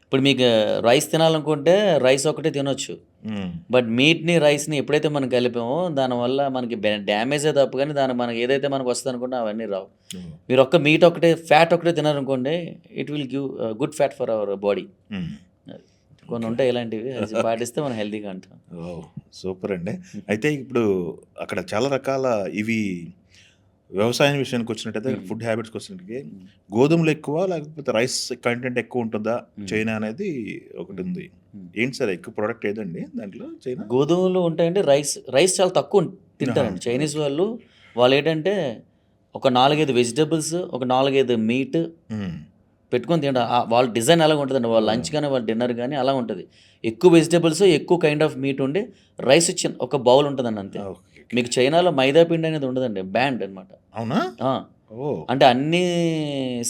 ఇప్పుడు మీకు రైస్ తినాలనుకుంటే రైస్ ఒకటే తినొచ్చు, బట్ మీట్ని రైస్ని ఎప్పుడైతే మనం కలిపామో దానివల్ల మనకి డ్యామేజే తప్పు, కానీ దాని మనకి ఏదైతే మనకు వస్తుంది అనుకుంటే అవన్నీ రావు. మీరు ఒక్క మీట్ ఒకటే ఫ్యాట్ ఒకటే తినారనుకోండి, it will give good fat for our body. కొన్ని ఉంటాయి ఇలాంటివి, అది పాటిస్తే మనం హెల్తీగా ఉంటాం. సూపర్ అండి. అయితే ఇప్పుడు అక్కడ చాలా రకాల ఇవి వ్యవసాయం విషయానికి వచ్చినట్టయితే, ఫుడ్ హ్యాబిట్స్కి వచ్చినట్టుగా గోధుమలు ఎక్కువ లేకపోతే రైస్ కంటెంట్ ఎక్కువ ఉంటుందా చైనా అనేది ఒకటి ఉంది. ఏంటి సార్ ఎక్కువ ప్రోడక్ట్ ఏదండి దాంట్లో చైనా? గోధుమలు ఉంటాయండి, రైస్ చాలా తక్కువ తింటారండి చైనీస్ వాళ్ళు. వాళ్ళు ఏంటంటే ఒక 4-5 వెజిటబుల్స్, ఒక 4-5 మీట్ పెట్టుకొని తింటారు. వాళ్ళ డిజైన్ అలాగ ఉంటుందండి, వాళ్ళ లంచ్ కానీ వాళ్ళ డిన్నర్ కానీ అలా ఉంటుంది. ఎక్కువ వెజిటబుల్స్, ఎక్కువ కైండ్ ఆఫ్ మీట్ ఉండి రైస్ ఒక బౌల్ ఉంటుందండి అంతే. మీకు చైనాలో మైదా పిండి అనేది ఉండదండి, బ్యాండ్ అనమాట. అవునా? అంటే అన్ని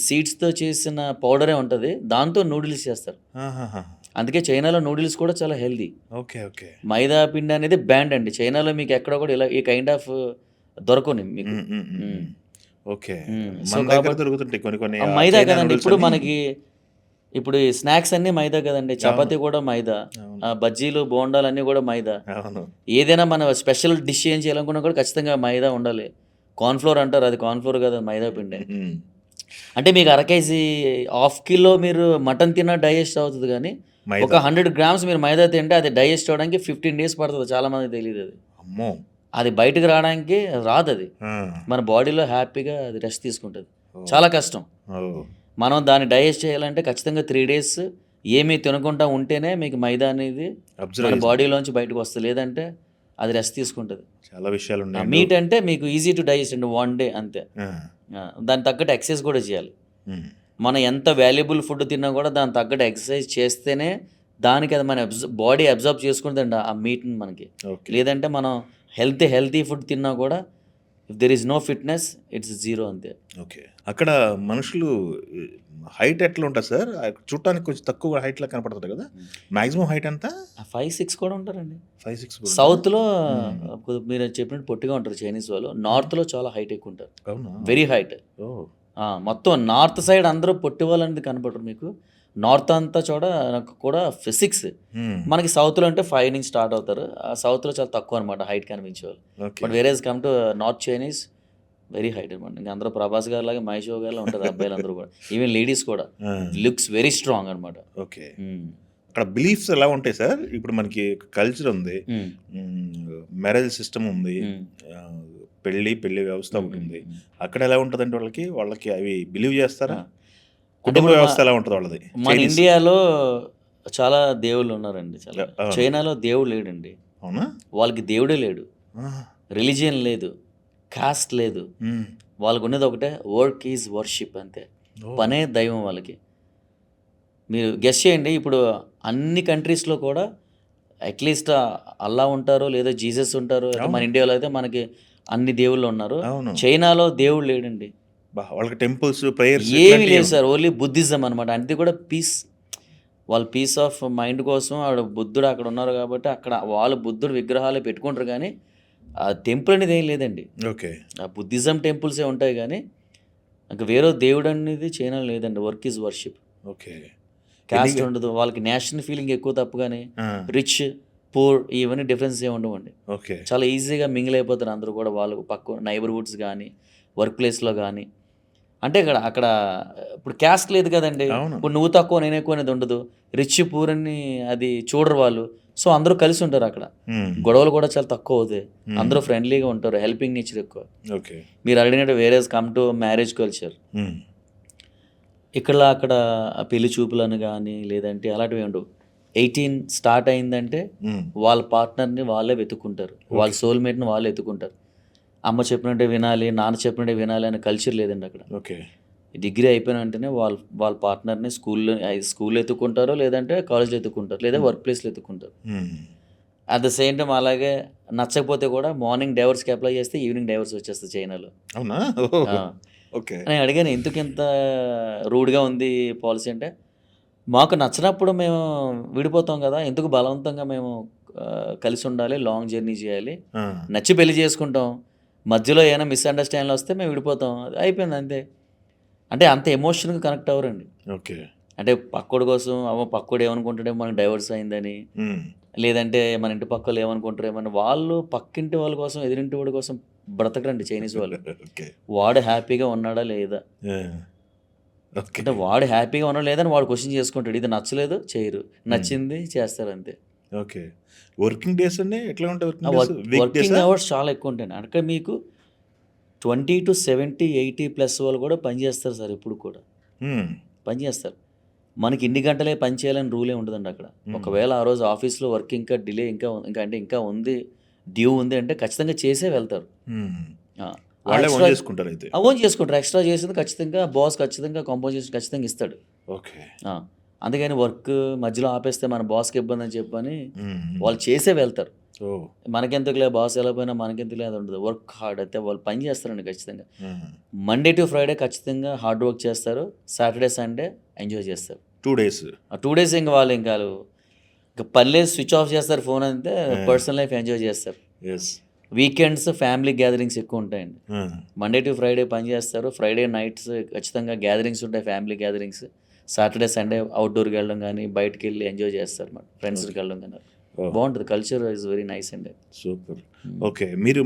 సీడ్స్తో చేసిన పౌడరే ఉంటుంది, దాంతో నూడిల్స్ చేస్తారు. అందుకే చైనాలో నూడిల్స్ కూడా చాలా హెల్దీ. Okay okay. మైదా పిండి అనేది బ్యాండ్ అండి చైనాలో, మీకు ఎక్కడ కూడా ఇలా ఈ కైండ్ ఆఫ్ దొరకని మీకు. ఓకే. మన దగ్గర దొరుకుతుంటాయి కొన్ని మైదా కదండి. ఇప్పుడు మనకి ఇప్పుడు ఈ స్నాక్స్ అన్నీ మైదా కదండి, చపాతీ కూడా మైదా, బజ్జీలు బోండాలు అన్నీ కూడా మైదా. ఏదైనా మన స్పెషల్ డిష్ ఏం చేయాలనుకున్నా కూడా ఖచ్చితంగా మైదా ఉండాలి. కార్న్ఫ్లోర్ అంటారు, అది కార్న్ఫ్లోర్ కదా, మైదా పిండి. అంటే మీకు 1/2 కేజీ 1/2 కిలో మీరు మటన్ తిన్నా డైజెస్ట్ అవుతుంది, కానీ ఒక 100 గ్రామ్స్ మీరు మైదా తింటే అది డైజెస్ట్ అవడానికి 15 days పడుతుంది. చాలా మందికి తెలియదు అది. అది బయటకు రావడానికి రాదు, అది మన బాడీలో హ్యాపీగా అది రెస్ట్ తీసుకుంటుంది. చాలా కష్టం. మనం దాన్ని డైజెస్ట్ చేయాలంటే ఖచ్చితంగా 3 days ఏమీ తినకుండా ఉంటేనే మీకు మైదా అనేది మన బాడీలోంచి బయటకు వస్తుంది, లేదంటే అది రెస్ట్ తీసుకుంటుంది. చాలా విషయాలు ఉన్నాయి. మీట్ అంటే మీకు ఈజీ టు డైజెస్ట్ అండి, 1 day అంతే. దాని తగ్గట్టు ఎక్సర్సైజ్ కూడా చేయాలి. మనం ఎంత వాల్యుబుల్ ఫుడ్ తిన్నా కూడా దాని తగ్గట్టు ఎక్సర్సైజ్ చేస్తేనే దానికి అది మన బాడీ అబ్జర్వ్ చేసుకుంటుందండి ఆ మీట్ని మనకి. లేదంటే మనం హెల్తీ ఫుడ్ తిన్నా కూడా if there is no fitness it's 0 అంతే. ఓకే. అక్కడ మనుషులు హైట్ ఎట్లా ఉంటుంది సార్? చూడటానికి కొంచెం తక్కువ హైట్లో కనపడుతుంది కదా, మాక్సిమం హైట్ ఎంత? 5'6" కూడా ఉంటారండి. 5'6" సౌత్లో మీరు చెప్పినట్టు పొట్టిగా ఉంటారు చైనీస్ వాళ్ళు, నార్త్లో చాలా హైట్ ఎక్కువ ఉంటారు, వెరీ హైట్. మొత్తం నార్త్ సైడ్ అందరూ పొట్టి వాళ్ళు అనేది కనపడరు మీకు. నార్త్ అంతా కూడా 6, మనకి సౌత్లో అంటే 5 నుంచి స్టార్ట్ అవుతారు. ఆ సౌత్లో చాలా తక్కువ అనమాట హైట్ కనిపించేవాళ్ళు. But whereas come to north Chinese very height అనమాట. ఇంకా అందరూ ప్రభాస్ గారు లాగా మహేష్ గారిలా ఉంటుంది అబ్బాయిలు అందరూ కూడా, ఈవెన్ లేడీస్ కూడా లుక్స్ వెరీ స్ట్రాంగ్ అనమాట. ఓకే. అక్కడ బిలీఫ్స్ ఎలా ఉంటాయి సార్? ఇప్పుడు మనకి కల్చర్ ఉంది, మ్యారేజ్ సిస్టమ్ ఉంది, పెళ్లి వ్యవస్థ ఒకటి ఉంది. అక్కడ ఎలా ఉంటుందంటే వాళ్ళకి అవి బిలీవ్ చేస్తారా? కుటుంబ వ్యవస్థ ఎలా ఉంటుంది వాళ్ళది? మన ఇండియాలో చాలా దేవుళ్ళు ఉన్నారండి, చాలా. చైనాలో దేవుడు లేడండి. అవునా? వాళ్ళకి దేవుడే లేడు, రిలీజియన్ లేదు, కాస్ట్ లేదు, వాళ్ళకు ఉన్నది ఒకటే, వర్క్ ఈజ్ వర్షిప్ అంతే. పనే దైవం వాళ్ళకి. మీరు గెస్ చేయండి, ఇప్పుడు అన్ని కంట్రీస్లో కూడా అట్లీస్ట్ అల్లా ఉంటారు, లేదా జీసస్ ఉంటారు. మన ఇండియాలో అయితే మనకి అన్ని దేవుళ్ళు ఉన్నారు. చైనాలో దేవుడు లేడండి, వాళ్ళకి టెంపుల్స్, ప్రేయర్స్ ఏమీ లేదు సార్, ఓన్లీ బుద్ధిజం అనమాట. అది కూడా పీస్, వాళ్ళ పీస్ ఆఫ్ మైండ్ కోసం ఆవిడ బుద్ధుడు అక్కడ ఉన్నారు కాబట్టి అక్కడ వాళ్ళు బుద్ధుడు విగ్రహాలు పెట్టుకుంటారు, కానీ ఆ టెంపుల్ అనేది ఏం లేదండి. ఓకే. ఆ బుద్ధిజం టెంపుల్సే ఉంటాయి, కానీ ఇంకా వేరే దేవుడు అనేది చైనాలో లేదండి. Work is worship. Okay. Caste ఉండదు. వాళ్ళకి నేషనల్ ఫీలింగ్ ఎక్కువ తప్ప కానీ రిచ్ పూర్ ఇవన్నీ డిఫరెన్స్ ఏమి ఉండవండి. ఓకే. చాలా ఈజీగా మింగిల్ అయిపోతారు అందరూ కూడా. వాళ్ళు పక్క నైబర్హుడ్స్ కానీ వర్క్ ప్లేస్లో కానీ. అంటే అక్కడ ఇప్పుడు క్యాస్ట్ లేదు కదండి. అవును. ఇప్పుడు నువ్వు తక్కువ నేను ఎక్కువ అనేది ఉండదు. రిచ్ పూర్ అని అది చూడరు వాళ్ళు. సో అందరూ కలిసి ఉంటారు అక్కడ. గొడవలు కూడా చాలా తక్కువ అవుతాయి. అందరూ ఫ్రెండ్లీగా ఉంటారు. హెల్పింగ్ నేచర్ ఎక్కువ. ఓకే. మీరు అడిగినట్టు వేరే కమ్ టు మ్యారేజ్ కల్చర్. అక్కడ పెళ్లి చూపులను కానీ లేదంటే అలాంటివి ఉండవు. 18 స్టార్ట్ అయిందంటే వాళ్ళ పార్ట్నర్ని వాళ్ళే వెతుక్కుంటారు. వాళ్ళ సోల్మేట్ని వాళ్ళే వెతుక్కుంటారు. అమ్మ చెప్పినట్టే వినాలి, నాన్న చెప్పినట్టే వినాలి అనే కల్చర్ లేదండి అక్కడ. ఓకే. డిగ్రీ అయిపోయిన వెంటనే వాళ్ళ పార్ట్నర్ని స్కూల్లో ఎత్తుక్కుంటారో లేదంటే కాలేజ్లో ఎత్తుక్కుంటారు లేదా వర్క్ ప్లేస్లో ఎత్తుక్కుంటారు. అట్ ద సేమ్ టైం అలాగే నచ్చకపోతే కూడా మార్నింగ్ డైవర్స్కి అప్లై చేస్తే ఈవినింగ్ డైవర్స్ వచ్చేస్తుంది చైనాలో. అవునా? ఓకే. నేను అడిగాను ఎందుకు ఇంత రూడ్గా ఉంది పాలసీ అంటే, మాకు నచ్చినప్పుడు మేము విడిపోతాం కదా, ఎందుకు బలవంతంగా మేము కలిసి ఉండాలి, లాంగ్ జర్నీ చేయాలి, నచ్చి పెళ్లి చేసుకుంటాం, మధ్యలో ఏమైనా మిస్అండర్స్టాండింగ్ వస్తే మేము విడిపోతాం, అది అయిపోయింది అంతే. అంటే అంత ఎమోషన్గా కనెక్ట్ అవ్వరండి. ఓకే. అంటే పక్కోడి కోసం పక్కోడు ఏమనుకుంటాడేమో మనకు డైవర్స్ అయిందని, లేదంటే మన ఇంటి పక్కలు ఏమనుకుంటారేమని, వాళ్ళు పక్కింటి వాళ్ళ కోసం ఎదురింటి వాడి కోసం బ్రతకరండి చైనీస్ వాళ్ళు. వాడు హ్యాపీగా ఉన్నాడా లేదా, అంటే వాడు హ్యాపీగా ఉన్నాడా లేదని వాడు క్వశ్చన్ చేసుకుంటాడు. ఇది నచ్చలేదు చేయరు, నచ్చింది చేస్తారు అంతే. ఓకే. వర్కింగ్ డేస్ అండి ఎట్లా ఉంటాయి? వర్కింగ్ అవర్స్ చాలా ఎక్కువ ఉంటాయి. అక్కడ మీకు 20 to 70, 80+ వాళ్ళు కూడా పనిచేస్తారు సార్. ఇప్పుడు కూడా పనిచేస్తారు. మనకి ఇన్ని గంటలే పని చేయాలని రూలే ఉండదండి అక్కడ. ఒకవేళ ఆ రోజు ఆఫీస్లో వర్క్ ఇంకా డిలే ఇంకా ఉంది, డ్యూ ఉంది అంటే ఖచ్చితంగా చేసే వెళ్తారు. ఓన్ చేసుకుంటారు. ఎక్స్ట్రా చేసింది ఖచ్చితంగా బాస్ ఖచ్చితంగా కాంపోజిషన్ ఖచ్చితంగా ఇస్తాడు. ఓకే. అందుకని వర్క్ మధ్యలో ఆపేస్తే మన బాస్కి ఇబ్బంది అని చెప్పని వాళ్ళు చేసే వెళ్తారు. మనకెందుకులే బాస్ ఎలా పోయినా మనకెందుకులే అది ఉండదు. వర్క్ హార్డ్ అయితే వాళ్ళు పని చేస్తారండి ఖచ్చితంగా. మండే టు ఫ్రైడే ఖచ్చితంగా హార్డ్ వర్క్ చేస్తారు. సాటర్డే సండే ఎంజాయ్ చేస్తారు. 2 days ఇంకా వాళ్ళు ఇంకా పనిలే స్విచ్ ఆఫ్ చేస్తారు ఫోన్ అంతే. పర్సనల్ లైఫ్ ఎంజాయ్ చేస్తారు. వీకెండ్స్ ఫ్యామిలీ గ్యాదరింగ్స్ ఎక్కువ ఉంటాయండి. మండే టు ఫ్రైడే పని చేస్తారు. ఫ్రైడే నైట్స్ ఖచ్చితంగా గ్యాదరింగ్స్ ఉంటాయి, ఫ్యామిలీ గ్యాదరింగ్స్. సాటర్డే సండే అవుట్డోర్కి వెళ్ళడం కానీ బయటకు వెళ్ళి ఎంజాయ్ చేస్తారు మన ఫ్రెండ్స్కి వెళ్ళడం కానీ. బాగుంటుంది. కల్చర్ ఇస్ వెరీ నైస్ అండి. సూపర్. ఓకే. మీరు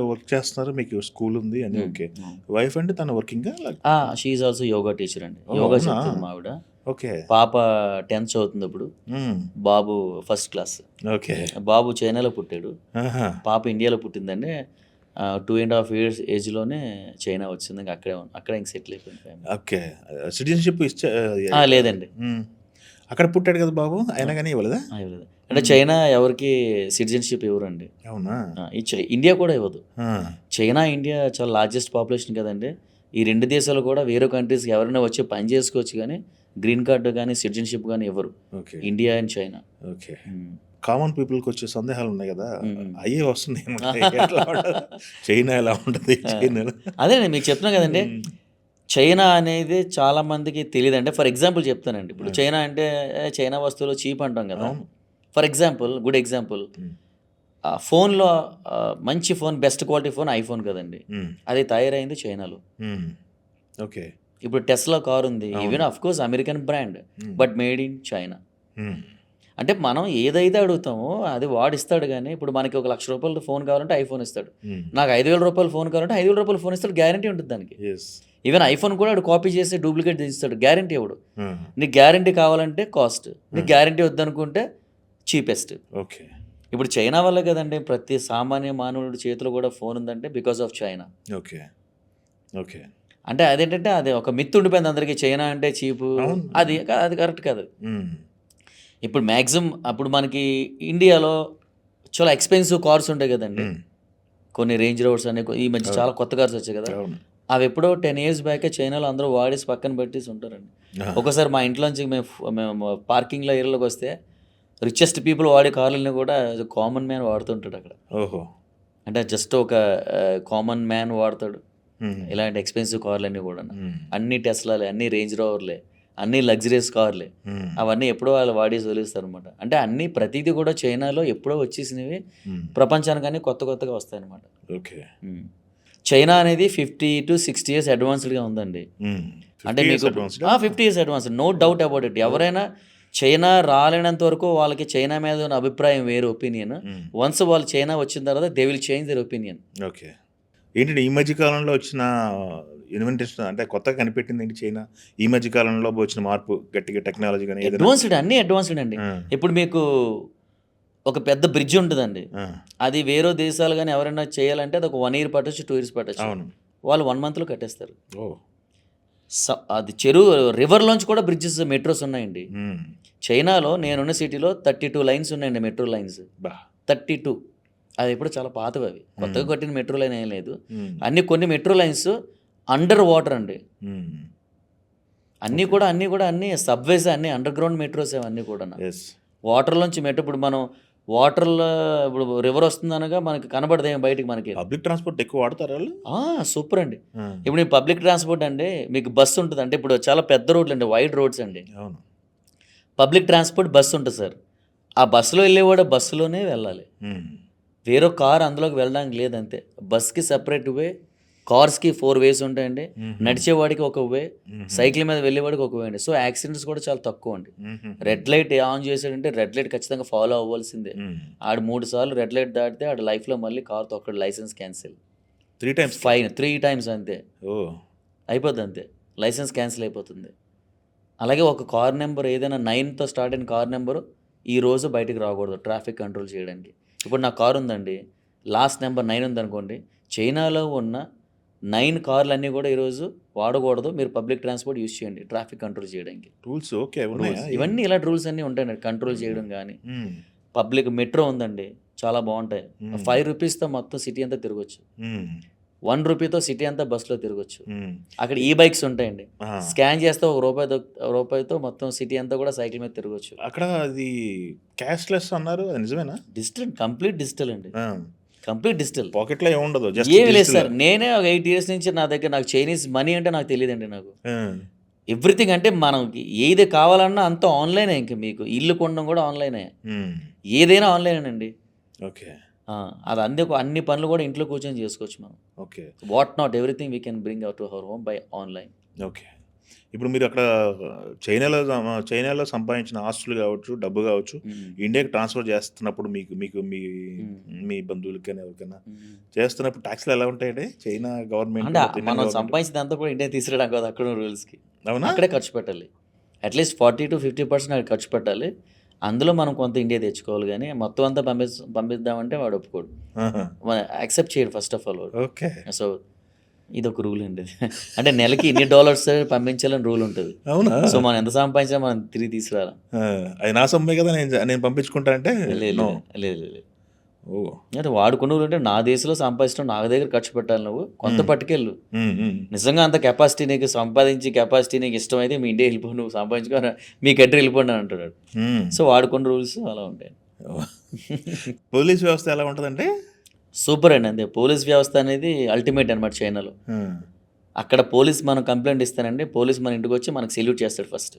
వర్క్ చేస్తున్నారు, మీకు స్కూల్ ఉంది అని. ఓకే. వైఫ్ అంటే తన working? She is also yoga teacher అండి. యోగా చెప్తుంది మా ఆవిడ. ఓకే. పాప 10th చదువుతుంది ఇప్పుడు, బాబు 1st క్లాస్. ఓకే. బాబు చైనాలో పుట్టాడు, పాప ఇండియాలో పుట్టిందండి. 2.5 years ఏజ్లోనే చైనా వచ్చింది. ఇంకా అక్కడే ఇంక సెటిల్ అయిపోయింది ఫ్యామిలీ. ఓకే. సిటిజన్షిప్ లేదండి. అక్కడ పుట్టాడు కదా బాబు, అయినా కానీ ఇవ్వలేదా? ఇవ్వలేదు. అంటే చైనా ఎవరికి సిటిజన్షిప్ ఇవ్వరండి. అవునా? ఇండియా కూడా ఇవ్వదు. చైనా ఇండియా చాలా లార్జెస్ట్ పాపులేషన్ కదండి. ఈ 2 దేశాలు కూడా వేరే కంట్రీస్కి ఎవరైనా వచ్చి పని చేసుకోవచ్చు కానీ గ్రీన్ కార్డు కానీ సిటిజన్షిప్ కానీ ఇవ్వరు. India and China. Okay. Common పీపుల్కి వచ్చే సందేహాలు ఉన్నాయి కదా, అయ్యే వస్తున్నాయి. చైనా ఎలా ఉంటుంది? అదే నేను మీకు చెప్తున్నా కదండి, చైనా అనేది చాలా మందికి తెలియదండి. ఫర్ ఎగ్జాంపుల్ చెప్తానండి. ఇప్పుడు చైనా అంటే చైనా వస్తువులు చీప్ అంటాం కదా. ఫర్ ఎగ్జాంపుల్, గుడ్ ఎగ్జాంపుల్, ఫోన్లో మంచి phone, best quality phone iPhone కదండి, అది తయారైంది చైనాలో. ఓకే. ఇప్పుడు టెస్లా కార్ ఉంది, even of course American brand, but made in China. అంటే మనం ఏదైతే అడుగుతామో అది వాడిస్తాడు. కానీ ఇప్పుడు మనకి 1,00,000 రూపాయల ఫోన్ కావాలంటే ఐఫోన్ ఇస్తాడు, నాకు 5,000 రూపాయల ఫోన్ కావాలంటే 5,000 రూపాయల ఫోన్ ఇస్తాడు, గ్యారంటీ ఉంటుంది దానికి. ఈవెన్ ఐఫోన్ కూడా వాడు కాపీ చేసి డూప్లికేట్ తీస్తాడు, గ్యారంటీ ఇవ్వడు. నీకు గ్యారంటీ కావాలంటే కాస్ట్, నీకు గ్యారంటీ వద్దనుకుంటే చీపెస్ట్. ఓకే. ఇప్పుడు చైనా వల్ల కదండి ప్రతి సామాన్య మానవుడి చేతిలో కూడా ఫోన్ ఉందంటే because of China. Okay. Okay. అంటే అదేంటంటే అది ఒక మిత్ ఉండిపోయింది అందరికీ, చైనా అంటే చీపు. అది కరెక్ట్ కాదు. ఇప్పుడు మ్యాక్సిమం అప్పుడు మనకి ఇండియాలో చాలా ఎక్స్పెన్సివ్ కార్స్ ఉంటాయి కదండి, కొన్ని రేంజ్ రోవర్స్ అనే ఈ మధ్య చాలా కొత్త కార్స్ వచ్చాయి కదా. అవి ఎప్పుడో 10 years బ్యాకే చైనాలో అందరూ వాడేసి పక్కన పెట్టేసి ఉంటారండి. ఒకసారి మా ఇంట్లోంచి మేము పార్కింగ్లో ఏరియాలోకి వస్తే రిచెస్ట్ పీపుల్ వాడే కార్లని కూడా కామన్ మ్యాన్ వాడుతుంటాడు అక్కడ. అంటే జస్ట్ ఒక కామన్ మ్యాన్ వాడతాడు ఇలాంటి ఎక్స్పెన్సివ్ కార్లన్నీ కూడా. అన్ని టెస్లాలే, అన్ని రేంజ్ రోవర్లే, అన్ని లగ్జరీస్ కార్లే, అవన్నీ ఎప్పుడో వాళ్ళు వాడేసి వదిలేస్తారు అనమాట. అంటే అన్ని ప్రతిదీ కూడా చైనాలో ఎప్పుడో వచ్చేసినవి ప్రపంచానికి అన్ని కొత్తగా వస్తాయి అనమాట. ఓకే. చైనా అనేది 50 to 60 years అడ్వాన్స్డ్గా ఉందండి. అంటే మీకు 50 years advance, no doubt about it. ఎవరైనా చైనా రాలేనంత వరకు వాళ్ళకి చైనా మీద ఉన్న అభిప్రాయం వేరు, ఒపీనియన్. వన్స్ వాళ్ళు చైనా వచ్చిన తర్వాత they will change their opinion. Okay. ఏంటంటే ఈ మధ్య కాలంలో వచ్చిన ఇన్వెంటేషన్ అంటే కొత్తగా కనిపెట్టింది ఏంటి చైనా? ఈ మధ్య కాలంలో వచ్చిన మార్పు గట్టిగా టెక్నాలజీ కానీ ఏదైనా? అడ్వాన్స్డ్, అన్నీ అడ్వాన్స్డ్ అండి. ఇప్పుడు మీకు ఒక పెద్ద బ్రిడ్జ్ ఉంటుందండి, అది వేరే దేశాలు కానీ ఎవరైనా చేయాలంటే అది ఒక 1 year పట్టొచ్చు, 2 years పట్టొచ్చు. అవును. వాళ్ళు 1 monthలో కట్టేస్తారు. ఓ. అది చెరువు రివర్లోంచి కూడా బ్రిడ్జెస్, మెట్రోస్ ఉన్నాయండి. చైనాలో నేనున్న సిటీలో 32 లైన్స్ ఉన్నాయండి, మెట్రో లైన్స్. బా. 32. అది ఎప్పుడు చాలా పాతవి, అవి కొత్తగా కట్టిన మెట్రో లైన్ ఏం లేదు. కొన్ని మెట్రో లైన్స్ అండర్ వాటర్ అండి. అన్నీ కూడా అన్నీ సబ్వేస్, అన్నీ అండర్ గ్రౌండ్ మెట్రోస్ అవన్నీ కూడా. వాటర్లోంచి మెట్రో, ఇప్పుడు మనం వాటర్లో ఇప్పుడు రివర్ వస్తుంది అనగా మనకి కనబడదు ఏం బయటికి. మనకి పబ్లిక్ ట్రాన్స్పోర్ట్ ఎక్కువ వాడతారు వాళ్ళు. సూపర్ అండి. ఇప్పుడు ఈ పబ్లిక్ ట్రాన్స్పోర్ట్ అండి, మీకు బస్సు ఉంటుంది అంటే ఇప్పుడు చాలా పెద్ద రోడ్లు అండి, వైడ్ రోడ్స్ అండి. అవును. పబ్లిక్ ట్రాన్స్పోర్ట్ బస్సు ఉంటుంది సార్. ఆ బస్సులో వెళ్ళేవాడు బస్సులోనే వెళ్ళాలి, వేరే కార్ అందులోకి వెళ్ళడానికి లేదంతే. బస్కి సపరేట్ వే, కార్స్కి 4 ways ఉంటాయండి. నడిచేవాడికి ఒక వే, సైకిల్ మీద వెళ్ళేవాడికి ఒక వే అండి. సో యాక్సిడెంట్స్ కూడా చాలా తక్కువ అండి. రెడ్ లైట్ ఆన్ చేసాడంటే రెడ్ లైట్ ఖచ్చితంగా ఫాలో అవ్వాల్సిందే. ఆడు 3 సార్లు రెడ్ లైట్ దాటితే ఆడు లైఫ్లో మళ్ళీ కార్ తొక్కడు, licence cancel. 3 times fine, 3 times అంతే. అయిపోద్ది అంతే, లైసెన్స్ క్యాన్సిల్ అయిపోతుంది. అలాగే ఒక కార్ నెంబర్ ఏదైనా 9తో స్టార్ట్ అయిన కార్ నెంబరు ఈరోజు బయటికి రాకూడదు ట్రాఫిక్ కంట్రోల్ చేయడానికి. ఇప్పుడు నా కారు ఉందండి, లాస్ట్ నెంబర్ 9 ఉందనుకోండి, చైనాలో ఉన్న 9 కార్లు అన్నీ కూడా ఈరోజు వాడకూడదు, మీరు పబ్లిక్ ట్రాన్స్పోర్ట్ యూజ్ చేయండి ట్రాఫిక్ కంట్రోల్ చేయడానికి. రూల్స్ ఓకే, ఇవన్నీ ఇలాంటి రూల్స్ అన్నీ ఉంటాయండి కంట్రోల్ చేయడం. కానీ పబ్లిక్ మెట్రో ఉందండి, చాలా బాగుంటాయి. 5 రూపీస్తో మొత్తం సిటీ అంతా తిరగచ్చు, 1 రూపీతో సిటీ అంతా బస్సులో తిరగచ్చు. అక్కడ ఈ బైక్స్ ఉంటాయండి, స్కాన్ చేస్తే రూపాయితో మొత్తం సిటీ అంతా కూడా సైకిల్ మీద తిరగచ్చు. అక్కడ అది క్యాష్లెస్ అన్నారు, అది నిజమేనా? డిజిటల్, కంప్లీట్ డిజిటల్ అండి, కంప్లీట్ డిజిటల్. పాకెట్లో ఏముండదు, ఏమి లేదు సార్. నేనే ఒక 8 years నుంచి నా దగ్గర నాకు చైనీస్ మనీ అంటే నాకు తెలియదండి. నాకు ఎవ్రీథింగ్ అంటే మనకి ఏది కావాలన్నా అంతా ఆన్లైనే. ఇంక మీకు ఇల్లు కొనడం కూడా ఆన్లైనే, ఏదైనా ఆన్లైన్ అండి. ఓకే. అది అందుకు అన్ని పనులు కూడా ఇంట్లో కూర్చొని చేసుకోవచ్చు మనం. Okay. What not everything we can bring out to our home buy online. Okay. ఇప్పుడు మీరు అక్కడ చైనాలో సంపాదించిన ఆస్తులు కావచ్చు, డబ్బు కావచ్చు, ఇండియాకి ట్రాన్స్ఫర్ చేస్తున్నప్పుడు మీకు మీ బంధువులకి కానీ ఎవరికైనా చేస్తున్నప్పుడు ట్యాక్స్లు ఎలా ఉంటాయండి? చైనా గవర్నమెంట్ అంటే మనం సంపాదించిన అంతా కూడా ఇండియా తీసుకురావడం కాదు, అక్కడ రూల్స్కి. అవునా? అక్కడే ఖర్చు పెట్టాలి, అట్లీస్ట్ 40 to 50% అక్కడ ఖర్చు పెట్టాలి. అందులో మనం కొంత ఇండియా తెచ్చుకోవాలి, కానీ మొత్తం అంతా పంపిద్దామంటే వాడు ఒప్పుకోడు, యాక్సెప్ట్ చేయడు ఫస్ట్ ఆఫ్ ఆల్ వాడు. ఓకే. సో ఇది ఒక రూల్ అండి. అంటే నెలకి ఇన్ని $, పంపించాలని రూల్ ఉంటుంది. అవునా? సో మనం ఎంత సంపాదించినా మనం తిరిగి తీసుకురాలి. అది నా సొమ్మే కదా, నేను పంపించుకుంటా అంటే లేదు. అంటే వాడుకున్న అంటే నా దేశంలో సంపాదించడం, నా దగ్గర ఖర్చు పెట్టాలి, నువ్వు కొంత పట్టుకెళ్ళు. నిజంగా అంత కెపాసిటీ నీకు సంపాదించి కెపాసిటీ నీకు ఇష్టమైతే మీ ఇండియా వెళ్ళిపో, నువ్వు సంపాదించుకొని మీ కంట్రీ వెళ్ళిపోండి అని అంటున్నాడు. సో వాడుకున్న రూల్స్ అలా ఉంటాయి. పోలీస్ వ్యవస్థ ఎలా ఉంటుందంటే సూపర్ అండి. అంతే, పోలీస్ వ్యవస్థ అనేది అల్టిమేట్ అనమాట చైనాలో. అక్కడ పోలీస్ మనం కంప్లైంట్ ఇస్తానండి, పోలీస్ మన ఇంటికి వచ్చి మనకు సెల్యూట్ చేస్తాడు ఫస్ట్.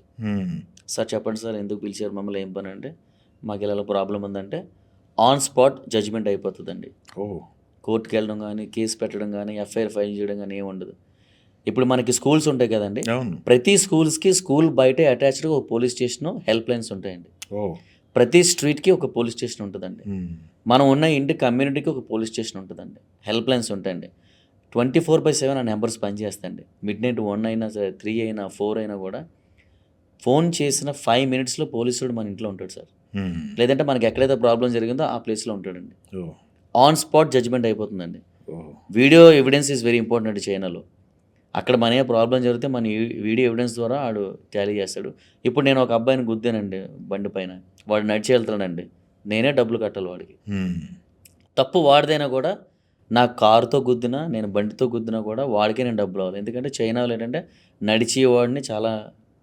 సార్ చెప్పండి సార్, ఎందుకు పిలిచారు మమ్మల్ని, ఏం పని అంటే, మాకు ఇలా ప్రాబ్లం ఉందంటే ఆన్ స్పాట్ జడ్జ్మెంట్ అయిపోతుందండి. కోర్టుకి వెళ్ళడం కానీ, కేసు పెట్టడం కానీ, ఎఫ్ఐఆర్ ఫైల్ చేయడం కానీ ఏమి ఉండదు. ఇప్పుడు మనకి స్కూల్స్ ఉంటాయి కదండి, ప్రతి స్కూల్స్కి స్కూల్ బయటే అటాచ్డ్గా ఒక పోలీస్ స్టేషన్, హెల్ప్ లైన్స్ ఉంటాయండి. ప్రతి స్ట్రీట్కి ఒక పోలీస్ స్టేషన్ ఉంటుందండి. మనం ఉన్న ఇంటి కమ్యూనిటీకి ఒక పోలీస్ స్టేషన్ ఉంటుందండి, హెల్ప్ లైన్స్ ఉంటాయండి. 24/7 ఆ నెంబర్స్ పనిచేస్తాయండి. midnight 1 అయినా సరే, 3 అయినా 4 అయినా కూడా ఫోన్ చేసిన 5 minutesలో పోలీసుడు మన ఇంట్లో ఉంటాడు సార్. లేదంటే మనకి ఎక్కడైతే ప్రాబ్లం జరిగిందో ఆ ప్లేస్లో ఉంటాడండి. ఆన్ స్పాట్ జడ్జ్మెంట్ అయిపోతుందండి. Video evidence is very important అండి చైనాలో. అక్కడ మన ఏ ప్రాబ్లం జరిగితే మన వీడియో ఎవిడెన్స్ ద్వారా ఆడు టాలీ చేస్తాడు. ఇప్పుడు నేను ఒక అబ్బాయిని గుద్దానండి బండి పైన, వాడు నడిచి వెళ్తున్నాడండి, నేనే డబ్బులు కట్టాలి వాడికి. తప్పు వాడిదైనా కూడా, నా కారుతో గుద్దినా, నేను బండితో గుద్దినా కూడా వాడికే నేను డబ్బులు అవ్వాలి. ఎందుకంటే చైనాలో ఏంటంటే నడిచేవాడిని చాలా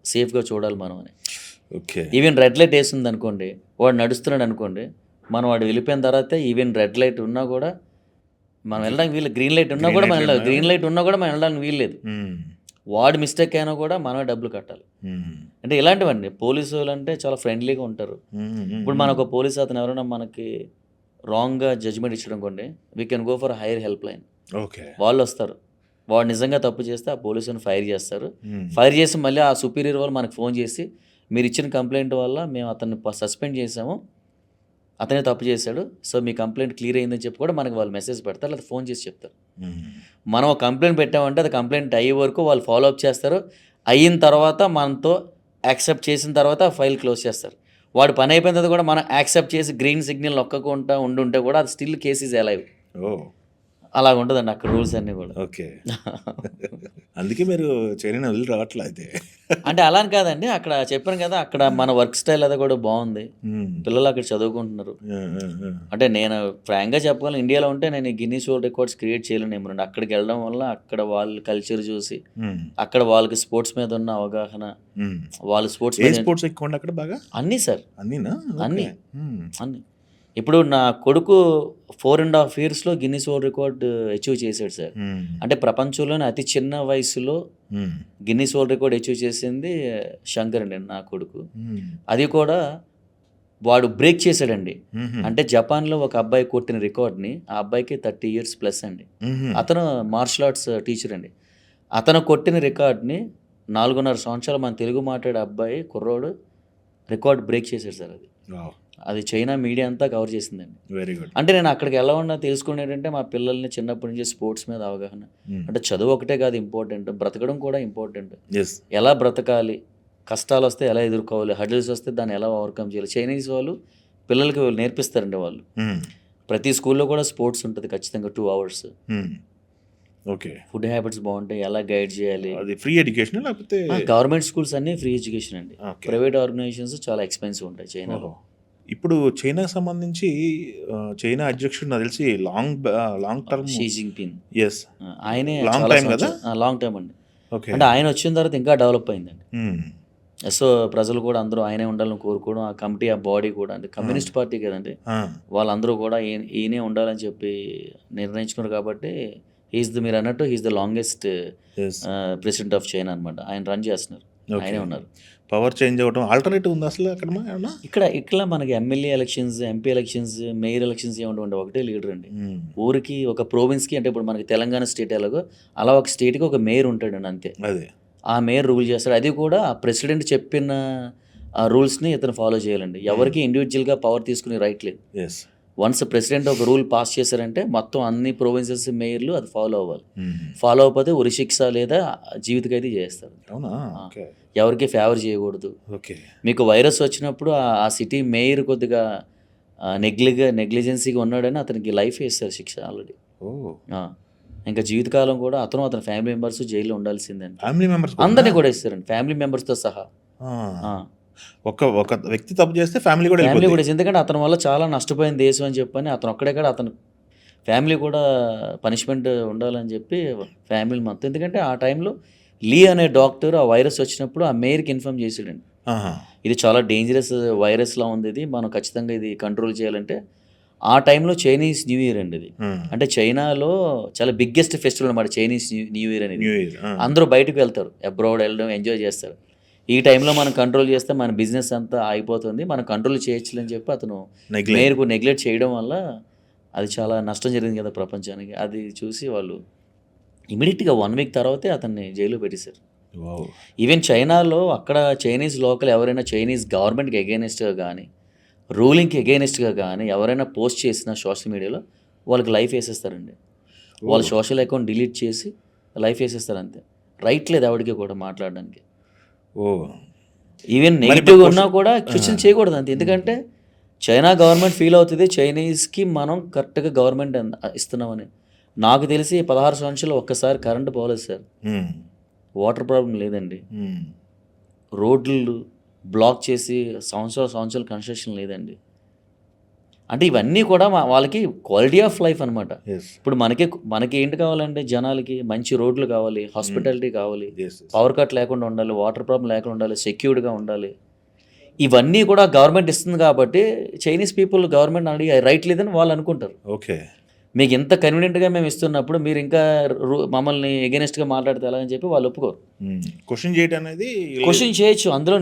సేఫ్గా చూడాలి మనం అని. ఓకే. ఈవెన్ రెడ్ లైట్ వేస్తుంది అనుకోండి, వాడు నడుస్తున్నాడు అనుకోండి, మనం వాడు వెళ్ళిపోయిన తర్వాత ఈవెన్ రెడ్ లైట్ ఉన్నా కూడా మనం వెళ్ళడానికి వీలు, గ్రీన్ లైట్ ఉన్నా కూడా మనం గ్రీన్ లైట్ ఉన్నా కూడా మనం వెళ్ళడానికి వీల్లేదు. వాడు మిస్టేక్ అయినా కూడా మనమే డబ్బులు కట్టాలి. అంటే ఇలాంటివన్నీ పోలీసు వాళ్ళు అంటే చాలా ఫ్రెండ్లీగా ఉంటారు. ఇప్పుడు మన ఒక పోలీస్ అతను ఎవరైనా మనకి రాంగ్గా జడ్జ్మెంట్ ఇచ్చడం అనుకోండి, we can go for higher help line. Okay. వాళ్ళు వస్తారు. వాడు నిజంగా తప్పు చేస్తే ఆ పోలీసుని ఫైర్ చేస్తారు. హ్మ్. ఫైర్ చేసి మళ్ళీ ఆ సుపీరియర్ వాళ్ళు మనకు ఫోన్ చేసి, మీరు ఇచ్చిన కంప్లైంట్ వల్ల మేము అతన్ని సస్పెండ్ చేసాము, అతనే తప్పు చేశాడు, సో మీ కంప్లైంట్ క్లియర్ అయిందని చెప్పి కూడా మనకి వాళ్ళు మెసేజ్ పెడతారు, లేదా ఫోన్ చేసి చెప్తారు. హ్మ్. మనం ఒక కంప్లైంట్ పెట్టామంటే అది కంప్లైంట్ అయ్యే వరకు వాళ్ళు ఫాలో అప్ చేస్తారు. అయిన తర్వాత మనతో యాక్సెప్ట్ చేసిన తర్వాత ఆ ఫైల్ క్లోజ్ చేస్తారు. వాడు పని అయిపోయిన తర్వాత కూడా మనం యాక్సెప్ట్ చేసి గ్రీన్ సిగ్నల్ నొక్కకుండా ఉండుంటే కూడా అది స్టిల్ కేస్ ఈజ్ అలైవ్. ఓహ్! అలాగ ఉంటుందండి అక్కడ రూల్స్ అన్నీ కూడా. ఓకే. అందుకే మీరు చైనాని వదిలి రావట్లే అయితే. అంటే అలా అని కాదండి, అక్కడ చెప్పాను కదా, అక్కడ మన వర్క్ స్టైల్ అది కూడా బాగుంది. హ్మ్. పిల్లలు అక్కడ చదువుకుంటున్నారు. ఆ! ఆ! ఆ! అంటే నేను ఫ్రాంక్గా చెప్పగలను, ఇండియాలో ఉంటే నేను గిన్నీస్ వరల్డ్ రికార్డ్స్ క్రియేట్ చేయలేనేమోనండి. అక్కడికి వెళ్ళడం వల్ల అక్కడ వాళ్ళ కల్చర్ చూసి, హ్మ్. అక్కడ వాళ్ళకి స్పోర్ట్స్ మీద ఉన్న అవగాహన, హ్మ్. వాళ్ళు స్పోర్ట్స్ ఏ మీద స్పోర్ట్స్ ఎక్కువండి అక్కడ బాగా? అన్నీ సార్, అన్నీనా? అన్నీ. ఓకే. హ్మ్. అన్నీ. ఇప్పుడు నా కొడుకు 4.5 ఇయర్స్‌లో గిన్నిస్ వరల్డ్ రికార్డ్ అచీవ్ చేశాడు సార్. హ్మ్. అంటే ప్రపంచంలోనే అతి చిన్న వయసులో హ్మ్. గిన్నిస్ వరల్డ్ రికార్డ్ అచీవ్ చేసింది శంకర్ అండి, నా కొడుకు. హ్మ్. అది కూడా వాడు బ్రేక్ చేశాడండి. హుహు. అంటే జపాన్‌లో ఒక అబ్బాయి కొట్టిన రికార్డ్‌ని, ఆ అబ్బాయికి 30 ఇయర్స్ ప్లస్ అండి. హుహు. అతను మార్షల్ ఆర్ట్స్ టీచర్ అండి. అతను కొట్టిన రికార్డ్‌ని 4.5 సంవత్సరాలు మన తెలుగు మాట్లాడే అబ్బాయి కుర్రోడు రికార్డ్ బ్రేక్ చేశాడు సార్ అది. వావ్! అది చైనా మీడియా అంతా కవర్ చేసిందండి. Very good. అంటే నేను అక్కడికి వెళ్ళమన్నా తెలుసుకునేటంటే మా పిల్లల్ని చిన్నప్పటి నుంచి స్పోర్ట్స్ మీద అవగాహన. హ్మ్. అంటే చదువు ఒకటే కాదు ఇంపార్టెంట్, బ్రతకడం కూడా ఇంపార్టెంట్. యెస్. ఎలా బ్రతకాలి, కష్టాలు వస్తే ఎలా ఎదుర్కోవాలి, హర్డిల్స్ వస్తే దాన్ని ఎలా ఓవర్కమ్ చేయాలి. చైనీస్ వాళ్ళు పిల్లలకి నేర్పిస్తారండి వాళ్ళు. హ్మ్. ప్రతి స్కూల్లో కూడా స్పోర్ట్స్ ఉంటుంది ఖచ్చితంగా 2 అవర్స్. హ్మ్. ఓకే. ఫుడ్ హ్యాబిట్స్ బాగుంటాయి, ఎలా గైడ్ చేయాలి. అది ఫ్రీ ఎడ్యుకేషనా లేకపోతే? గవర్నమెంట్ స్కూల్స్ అన్నీ ఫ్రీ ఎడ్యుకేషన్ అండి. ఓకే. ప్రైవేట్ ఆర్గనైజేషన్స్ చాలా ఎక్స్పెన్సివ్ ఉంటాయి చైనాలో. ఓహో! ఇప్పుడు చైనాకి సంబంధించి చైనా అధ్యక్షుడు నాకు తెలిసి long term. She Jinping. Yes. ఆయనే లాంగ్ చాలా టైమ్ కదా? లాంగ్ టైమ్ అండి. ఓకే. అంటే ఆయన వచ్చిన తర్వాత ఇంకా డెవలప్ అయిందండి. హ్మ్. సో ప్రజలు కూడా అందరూ ఆయనే ఉండాలని కోరుకోవడం, ఆ కమిటీ, ఆ బాడీ కూడా అంటే కమ్యూనిస్ట్ పార్టీ కదండి, ఆ! వాళ్ళందరూ కూడా ఈయనే ఉండాలని చెప్పి నిర్ణయించుకున్నారు. కాబట్టి మీరు అన్నట్టు he is the longest yes. President of China అనమాట. ఆయన రన్ చేస్తున్నారు, ఓకే. ఆయనే ఉన్నారు. పవర్ చేంజ్ అవ్వటం ఆల్టర్‌నేటివ్ ఉందా అసలు అక్కడ ఏమన్నా? ఇక్కడ మనకి MLA elections, MP elections, mayor elections ఏముండవండి, ఒకటే లీడర్ అండి. హ్మ్. ఊరికి ఒక ప్రోవిన్స్కి, అంటే ఇప్పుడు మనకి తెలంగాణ స్టేట్ ఎలాగో అలా ఒక స్టేట్కి ఒక మేయర్ ఉంటాడండి అంతే. అదే. ఆ మేయర్ రూల్ చేస్తాడు. అది కూడా ఆ ప్రెసిడెంట్ చెప్పిన ఆ రూల్స్‌ని ఇతను ఫాలో చేయాలండి. ఎవరికి ఇండివిడ్యువల్‌గా పవర్ తీసుకునే రైట్ లేదు. యెస్. వన్స్ ప్రెసిడెంట్ ఒక రూల్ పాస్ చేశారంటే మొత్తం అన్ని ప్రొవిన్సెస్ మేయర్లు అది ఫాలో అవ్వాలి. హ్మ్. ఫాలో అవ్వకపోతే ఉరిశిక్ష లేదా జీవిత ఖైదీ చేస్తారు. అవునా? ఆ. ఓకే. ఎవరికి ఫేవర్ చేయకూడదు. ఓకే. మీకు వైరస్ వచ్చినప్పుడు ఆ సిటీ మేయర్ కొద్దిగా నెగ్లిజెన్సీగా ఉన్నాడని అతనికి లైఫ్ వేస్తారు శిక్ష ఆల్రెడీ. ఓహ్! ఇంకా జీవితకాలం కూడా అతను, అతని ఫ్యామిలీ మెంబర్స్ జైల్లో ఉండాల్సిందండి. ఫ్యామిలీ మెంబర్స్ అందరినీ కూడా ఇస్తారండి, ఫ్యామిలీ మెంబర్స్తో సహా. ఆ! ఒక వ్యక్తి తప్పు చేస్తే ఫ్యామిలీ కూడా ఫ్యామిలీ వెళ్ళిపోద్ది. కూడా, ఎందుకంటే అతని వల్ల చాలా నష్టపోయిన దేశం అని చెప్పని అతను ఒక్కడే కాదు, అతను ఫ్యామిలీ కూడా పనిష్మెంట్ ఉండాలని చెప్పి ఫ్యామిలీ మొత్తం. ఎందుకంటే ఆ టైంలో లీ అనే డాక్టర్ ఆ వైరస్ వచ్చినప్పుడు ఆ మేయర్కి ఇన్ఫార్మ్ చేసాడండి, ఆహా! ఇది చాలా డేంజరస్ వైరస్లా ఉంది, ఇది మనం ఖచ్చితంగా ఇది కంట్రోల్ చేయాలంటే. ఆ టైంలో చైనీస్ న్యూ ఇయర్ అండి ఇది. హ్మ్. అంటే చైనాలో చాలా బిగ్గెస్ట్ ఫెస్టివల్ అన్నమాట చైనీస్ న్యూ ఇయర్ అనేది. New year. ఆ! అందరూ బయటకు వెళ్తారు, అబ్రాడ్ వెళ్ళడం, ఎంజాయ్ చేస్తారు. ఈ టైంలో మనం కంట్రోల్ చేస్తే మన బిజినెస్ అంతా ఆగిపోతుంది, మనం కంట్రోల్ చేయొచ్చులని చెప్పి అతను నెగ్లెక్ట్. మేయర్కు నెగ్లెక్ట్ చేయడం వల్ల అది చాలా నష్టం జరిగింది కదా ప్రపంచానికి. అది చూసి వాళ్ళు ఇమీడియట్గా 1 వీక్ తర్వాతే అతన్ని జైల్లో పెట్టేశారు. వావ్! ఈవెన్ చైనాలో అక్కడ చైనీస్ లోకల్ ఎవరైనా చైనీస్ గవర్నమెంట్కి ఎగైనెస్ట్గా కానీ, రూలింగ్కి ఎగైనెస్ట్గా కానీ ఎవరైనా పోస్ట్ చేసిన సోషల్ మీడియాలో వాళ్ళకి లైఫ్ వేసేస్తారండి. వాళ్ళ సోషల్ అకౌంట్ డిలీట్ చేసి లైఫ్ వేసేస్తారు అంతే. రైట్ లేదు ఎవరికి కూడా మాట్లాడడానికి. ఓహ్! ఈవెన్ మరి నెగిటివ్గా ఇప్పుడు ఉన్నా కూడా క్వశ్చన్ చేయకూడదు అంతే. ఎందుకంటే చైనా గవర్నమెంట్ ఫీల్ అవుతుంది చైనీస్కి మనం కరెక్ట్గా గవర్నమెంట్ ఇస్తున్నామని. నాకు తెలిసి 16 సంవత్సరాలు ఒక్కసారి కరెంటు పోలేదు సార్, హ్మ్. వాటర్ ప్రాబ్లం లేదండి, హ్మ్. రోడ్లు బ్లాక్ చేసి సంవత్సరాలు కన్స్ట్రక్షన్ లేదండి. అంటే ఇవన్నీ కూడా వాళ్ళకి క్వాలిటీ ఆఫ్ లైఫ్ అనమాట. యెస్. ఇప్పుడు మనకి ఏంటి కావాలంటే జనాలకి మంచి రోడ్లు కావాలి, హాస్పిటాలిటీ కావాలి, యెస్. పవర్ కట్ లేకుండా ఉండాలి, వాటర్ ప్రాబ్లం లేకుండా ఉండాలి, సెక్యూర్డ్గా ఉండాలి. ఇవన్నీ కూడా గవర్నమెంట్ ఇస్తుంది కాబట్టి చైనీస్ పీపుల్ గవర్నమెంట్ అడిగి రైట్ లేదని వాళ్ళు అనుకుంటారు. ఓకే. మీకు ఇంత కన్వీనియంట్గా మేము ఇస్తున్నప్పుడు మీరు ఇంకా మమ్మల్ని ఎగెనెస్ట్గా మాట్లాడితే ఎలా అని చెప్పి వాళ్ళు ఒప్పుకోరు. క్వశ్చన్ చేయడం అనేది క్వశ్చన్ చేయొచ్చు. అందులో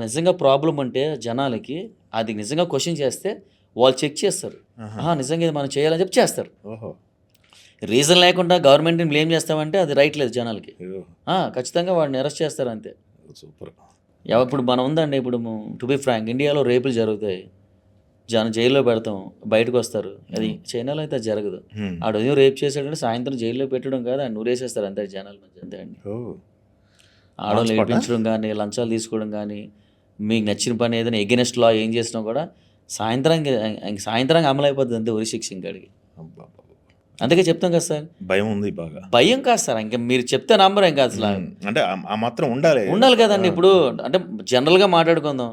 నిజంగా ప్రాబ్లం అంటే జనాలకి అది నిజంగా క్వశ్చన్ చేస్తే వాళ్ళు చెక్ చేస్తారు. ఆహా! నిజంగా ఇది మనం చేయాలని చెప్పి చేస్తారు. ఓహో! రీజన్ లేకుండా గవర్నమెంట్ని బ్లేమ్ చేస్తామంటే అది రైట్ లేదు జనాలకి. అయ్యో! ఖచ్చితంగా వాడిని అరెస్ట్ చేస్తారు అంతే. సూపర్. ఇప్పుడు మనం ఉందండి, ఇప్పుడు టు బి ఫ్రాంక్ ఇండియాలో రేపులు జరుగుతాయి, జైల్లో పెడతాం, బయటకు వస్తారు. అది చైనాలో అయితే అది జరగదు. ఆడు ఉదయం రేప్ చేసాడంటే సాయంత్రం జైల్లో పెట్టడం కాదు, ఆయన నూరేసేస్తారు అంతే జనాల మధ్య, అంతే అండి. ఓహ్! ఆడవాళ్ళు spot ఆ? ఏడిపించడం కానీ, లంచాలు తీసుకోవడం కానీ, మీకు నచ్చిన పని ఏదైనా ఎగెనెస్ట్ లా ఏం చేసినా కూడా సాయంత్రానికి అమలు అయిపోతుంది అంతే, ఉరి శిక్ష ఇంకాడికి. అబ్బబ్బబ్బ! అందుకే చెప్తాం కదా సార్, భయం ఉంది బాగా. భయం కాదు సార్, ఇంకా మీరు చెప్తే నమ్మరు ఇంకా అసలు. అంటే ఆ మాత్రం ఉండాలి. ఉండాలి కదండి. ఇప్పుడు అంటే జనరల్గా మాట్లాడుకుందాం,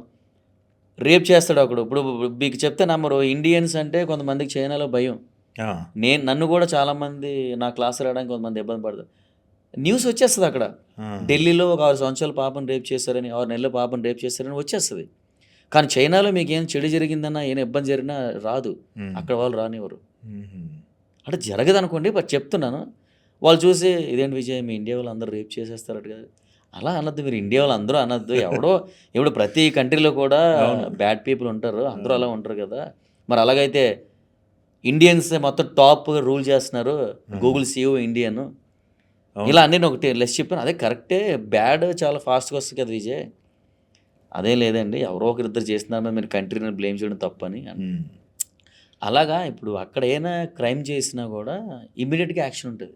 రేప్ చేస్తాడు ఒకడు, ఇప్పుడు మీకు చెప్తే నమ్మరు. ఇండియన్స్ అంటే కొంతమందికి చైనాలో భయం. ఆ! నన్ను కూడా చాలామంది నా క్లాస్ రావడానికి కొంతమంది ఇబ్బంది పడతారు. న్యూస్ వచ్చేస్తుంది అక్కడ, ఢిల్లీలో ఒక 6 సంవత్సరాల పాపను రేప్ చేశారని, 6 నెలల పాపను రేప్ చేశారని వచ్చేస్తుంది. కానీ చైనాలో మీకు ఏం చెడు జరిగిందన్నా, ఏం ఇబ్బంది జరిగినా రాదు, అక్కడ వాళ్ళు రానివ్వరు. అంటే జరగదు అనుకోండి, బట్ చెప్తున్నాను. వాళ్ళు చూసి ఇదేంటి విజయ్, మీ ఇండియా వాళ్ళు అందరూ రేప్ చేసేస్తారట కదా, అలా అనొద్దు. మీరు ఇండియా వాళ్ళు అందరూ అనొద్దు. ఇప్పుడు ప్రతి కంట్రీలో కూడా బ్యాడ్ పీపుల్ ఉంటారు, అందరూ అలా ఉంటారు కదా. మరి అలాగైతే ఇండియన్స్ మొత్తం టాప్ రూల్ చేస్తున్నారు, గూగుల్ సీఈఓ ఇండియన్, ఇలా అన్నీ నేను ఒకటి లెస్ చెప్పాను. అదే కరెక్టే, బ్యాడ్ చాలా ఫాస్ట్గా వస్తుంది కదా విజయ్. అదే లేదండి, ఎవరో ఒకరిద్దరు చేస్తున్నారు, మీరు కంట్రీని బ్లేమ్ చేయడం తప్పని. అలాగా ఇప్పుడు అక్కడ ఏమైనా క్రైమ్ చేసినా కూడా ఇమీడియట్గా యాక్షన్ ఉంటుంది.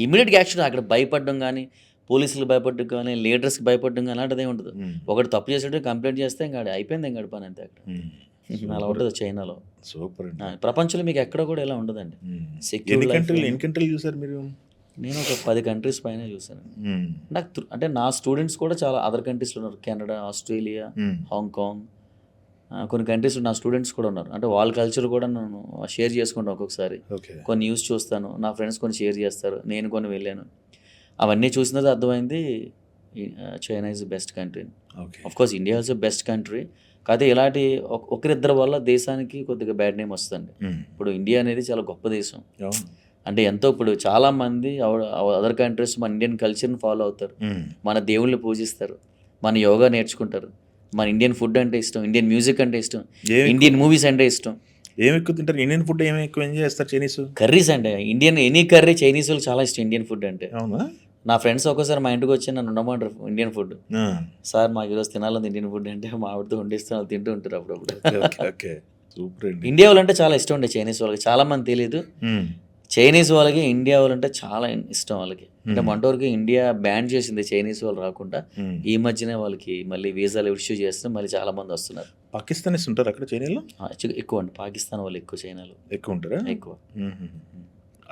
ఇమీడియట్గా యాక్షన్, అక్కడ భయపడడం కానీ, పోలీసులు భయపడడం కానీ, లీడర్స్కి భయపడడం కానీ అలాంటిదే ఉండదు. ఒకటి తప్పు చేసేటప్పుడు కంప్లైంట్ చేస్తే ఇంకా అయిపోయింది, ఇంకా పని అంతే అక్కడ. అలా ఉంటుంది చైనాలో. సూపర్. ప్రపంచంలో మీకు ఎక్కడ కూడా ఇలా ఉండదండి. ఎన్ని కంట్రీలు చూసారు మీరు? నేను ఒక 10 కంట్రీస్ పైన చూసాను. నాకు అంటే నా స్టూడెంట్స్ కూడా చాలా అదర్ కంట్రీస్లో ఉన్నారు, కెనడా, ఆస్ట్రేలియా, హాంకాంగ్, కొన్ని కంట్రీస్ నా స్టూడెంట్స్ కూడా ఉన్నారు. అంటే వాళ్ళ కల్చర్ కూడా నేను షేర్ చేసుకుంటాను ఒక్కొక్కసారి. కొన్ని న్యూస్ చూస్తాను, నా ఫ్రెండ్స్ కొన్ని షేర్ చేస్తారు, నేను కొన్ని వెళ్ళాను. అవన్నీ చూసిన తర్వాత అర్థమైంది China is best country. Of course India is best country. కాకపోతే ఇలాంటి ఒకరిద్దరి వల్ల దేశానికి కొద్దిగా బ్యాడ్ నేమ్ వస్తుంది. ఇప్పుడు ఇండియా అనేది చాలా గొప్ప దేశం. అంటే ఎంతో, ఇప్పుడు చాలామంది అదర్ కంట్రీస్ మన ఇండియన్ కల్చర్ని ఫాలో అవుతారు, మన దేవుళ్ళని పూజిస్తారు, మన యోగా నేర్చుకుంటారు, మన ఇండియన్ ఫుడ్ అంటే ఇష్టం, ఇండియన్ మ్యూజిక్ అంటే ఇష్టం, ఇండియన్ మూవీస్ అంటే ఇష్టం. ఏమి ఎక్కువ తింటారు? ఇండియన్ ఫుడ్ ఏమి ఎక్కువ ఎంజాయ్ చేస్తారు? చైనీస్ కర్రీస్ అంటే ఇండియన్ ఎనీ కర్రీ చైనీస్ వాళ్ళు చాలా ఇష్టం ఇండియన్ ఫుడ్ అంటే. అవునా? నా ఫ్రెండ్స్ ఒక్కోసారి మా ఇంటికి వచ్చి నన్ను ఉండమంటారు ఇండియన్ ఫుడ్. సార్ మాకు ఈరోజు తినాలని ఇండియన్ ఫుడ్ అంటే మా ఆవిడతో వండిస్తే వాళ్ళు తింటూ ఉంటారు అప్పుడప్పుడు. ఇండియా వాళ్ళంటే చాలా ఇష్టం ఉండే చైనీస్ వాళ్ళకి. చాలా మంది తెలియదు, చైనీస్ వాళ్ళకి ఇండియా వాళ్ళంటే చాలా ఇష్టం వాళ్ళకి. అంటే మొన్నటివరకు ఇండియా బ్యాన్ చేసింది చైనీస్ వాళ్ళు రాకుండా, ఈ మధ్యనే వాళ్ళకి మళ్ళీ వీసాలు ఇష్యూ చేస్తే మళ్ళీ చాలా మంది వస్తున్నారు. పాకిస్తానీస్ ఉంటారు అక్కడ చైనాలో? ఎక్కువ అండి, పాకిస్తాన్ వాళ్ళు ఎక్కువ, చైనాలో ఎక్కువ ఉంటారా? ఎక్కువ.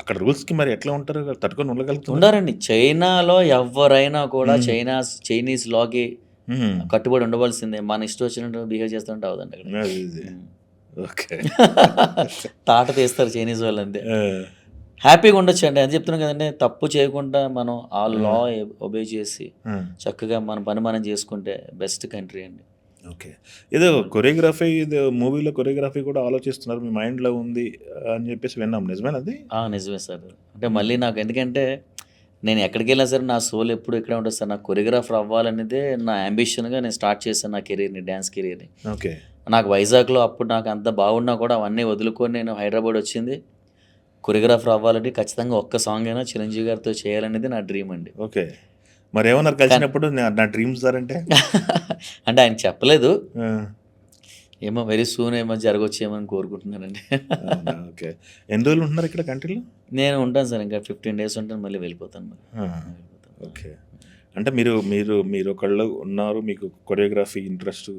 అక్కడ రూల్స్కి మరి ఎట్లా ఉంటారు? తట్టుకొని ఉండగలుగుతారు? ఉండారండి. చైనాలో ఎవరైనా కూడా చైనీస్ లాకి కట్టుబడి ఉండవలసిందే. మన ఇష్టం వచ్చినట్టు బిహేవ్ చేస్తుంటే అవదండి అక్కడ. తాట తీస్తారు చైనీస్ వాళ్ళు అంతే. హ్యాపీగా ఉండొచ్చు అండి, అని చెప్తున్నాం కదండి. తప్పు చేయకుండా మనం ఆ లా ఒబే చేసి చక్కగా మన పని మనం చేసుకుంటే బెస్ట్ కంట్రీ అండి. ఓకే. ఏదో కొరియోగ్రఫీ, ఏదో మూవీలో కొరియోగ్రఫీ కూడా ఆలోచిస్తున్నారు, మీ మైండ్లో ఉంది అని చెప్పేసి విన్నాం, నిజమేనా అది? నిజమే సార్. అంటే మళ్ళీ నాకు ఎందుకంటే నేను ఎక్కడికి వెళ్ళినా సరే నా సోల్ ఎప్పుడు ఇక్కడే ఉంటుంది సార్. నాకు కొరియోగ్రాఫర్ అవ్వాలనేదే నా అంబిషన్గా నేను స్టార్ట్ చేశాను నా కెరీర్ని, డ్యాన్స్ కెరీర్ని. ఓకే. నాకు వైజాగ్లో అప్పుడు నాకు అంత బాగున్నా కూడా అవన్నీ వదులుకొని నేను హైదరాబాద్ వచ్చింది. కొరియోగ్రాఫర్ అవ్వాలంటే ఖచ్చితంగా ఒక్క సాంగ్ అయినా చిరంజీవి గారితో చేయాలనేది నా డ్రీమ్ అండి. ఓకే. మరి ఏమన్నారు కలిసినప్పుడు నా డ్రీమ్స్ సార్ అంటే? అంటే ఆయన చెప్పలేదు, ఏమో వెరీ సూన్ ఏమో జరగొచ్చేమో అని కోరుకుంటున్నానండి. ఓకే. ఎన్ని రోజులు ఉంటున్నారు ఇక్కడ కంట్రీలో? నేను ఉంటాను సార్, ఇంకా 15 days ఉంటాను, మళ్ళీ వెళ్ళిపోతాను. ఓకే. అంటే మీరు ఒకళ్ళు ఉన్నారు, మీకు కొరియోగ్రఫీ ఇంట్రెస్ట్,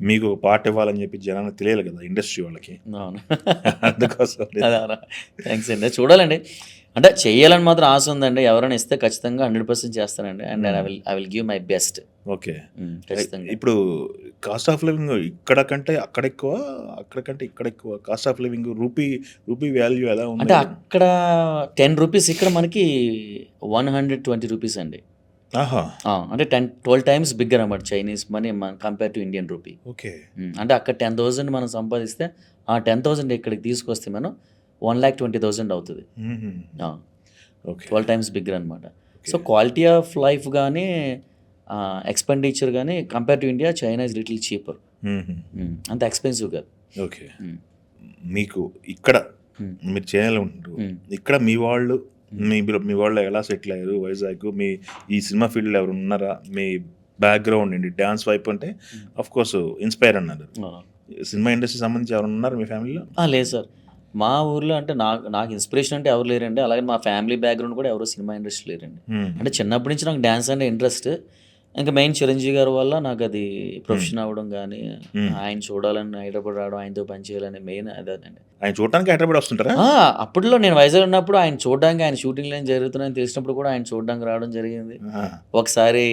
మీకు పాట ఇవ్వాలని చెప్పి జనానికి తెలియాలి కదా ఇండస్ట్రీ వాళ్ళకి. అవును, అందుకోసం. థ్యాంక్స్ అండి. చూడాలండి, అంటే చెయ్యాలని మాత్రం ఆశ ఉందండి. ఎవరైనా ఇస్తే ఖచ్చితంగా 100% చేస్తానండి. And I will give my best. Okay. ఖచ్చితంగా. ఇప్పుడు కాస్ట్ ఆఫ్ లివింగ్ ఇక్కడ కంటే అక్కడ ఎక్కువ, అక్కడ కంటే ఇక్కడ ఎక్కువ cost of living, rupee value ఎలా ఉంది? అంటే అక్కడ 10 rupees, ఇక్కడ మనకి 120 rupees అండి. అంటే 10-12 times బిగ్గర్ అన్నమాట Chinese money compare to Indian rupee. Okay. అంటే అక్కడ 10,000 మనం సంపాదిస్తే ఆ 10,000 ఇక్కడికి తీసుకొస్తే మనం 1,20,000 అవుతుంది. 12 times బిగ్గర్ అనమాట. సో క్వాలిటీ ఆఫ్ లైఫ్ కానీ, ఎక్స్పెండిచర్ కానీ compare to India, China is little cheaper. అంత ఎక్స్పెన్సివ్ కాదు. ఓకే. మీకు ఇక్కడ మీరు చైనాలో ఉంటున్నారు. ఇక్కడ మీ వాళ్ళు మీ వాళ్ళు ఎలా సెటిల్ అయ్యారు వైజాగ్? మీ ఈ సినిమా ఫీల్డ్లో ఎవరు ఉన్నారా? మీ బ్యాక్గ్రౌండ్ ఏంటి? డ్యాన్స్ వైపు అంటే ఆఫ్ కోర్స్ ఇన్స్పైర్ అన్నారు. సినిమా ఇండస్ట్రీ సంబంధించి ఎవరు ఉన్నారు మీ ఫ్యామిలీలో? లేదు సార్, మా ఊర్లో అంటే నాకు ఇన్స్పిరేషన్ అంటే ఎవరు లేరండి. అలాగే మా ఫ్యామిలీ బ్యాక్గ్రౌండ్ కూడా ఎవరు సినిమా ఇండస్ట్రీ లేరండి. అంటే చిన్నప్పటి నుంచి నాకు డ్యాన్స్ అంటే ఇంట్రెస్ట్. ఇంకా మెయిన్ చిరంజీవి గారి వల్ల నాకు అది ప్రొఫెషన్ అవ్వడం కానీ, ఆయన చూడాలని హైదరాబాద్ రావడం, ఆయనతో పని చేయాలని మెయిన్ అదేనండి. ఆయన చూడడానికి హైదరాబాద్ వస్తుంటారా? అప్పట్లో నేను వైజాగ్ ఉన్నప్పుడు ఆయన చూడడానికి, ఆయన షూటింగ్లు ఏం జరుగుతున్నాయని తెలిసినప్పుడు కూడా ఆయన చూడడానికి రావడం జరిగింది. ఒకసారి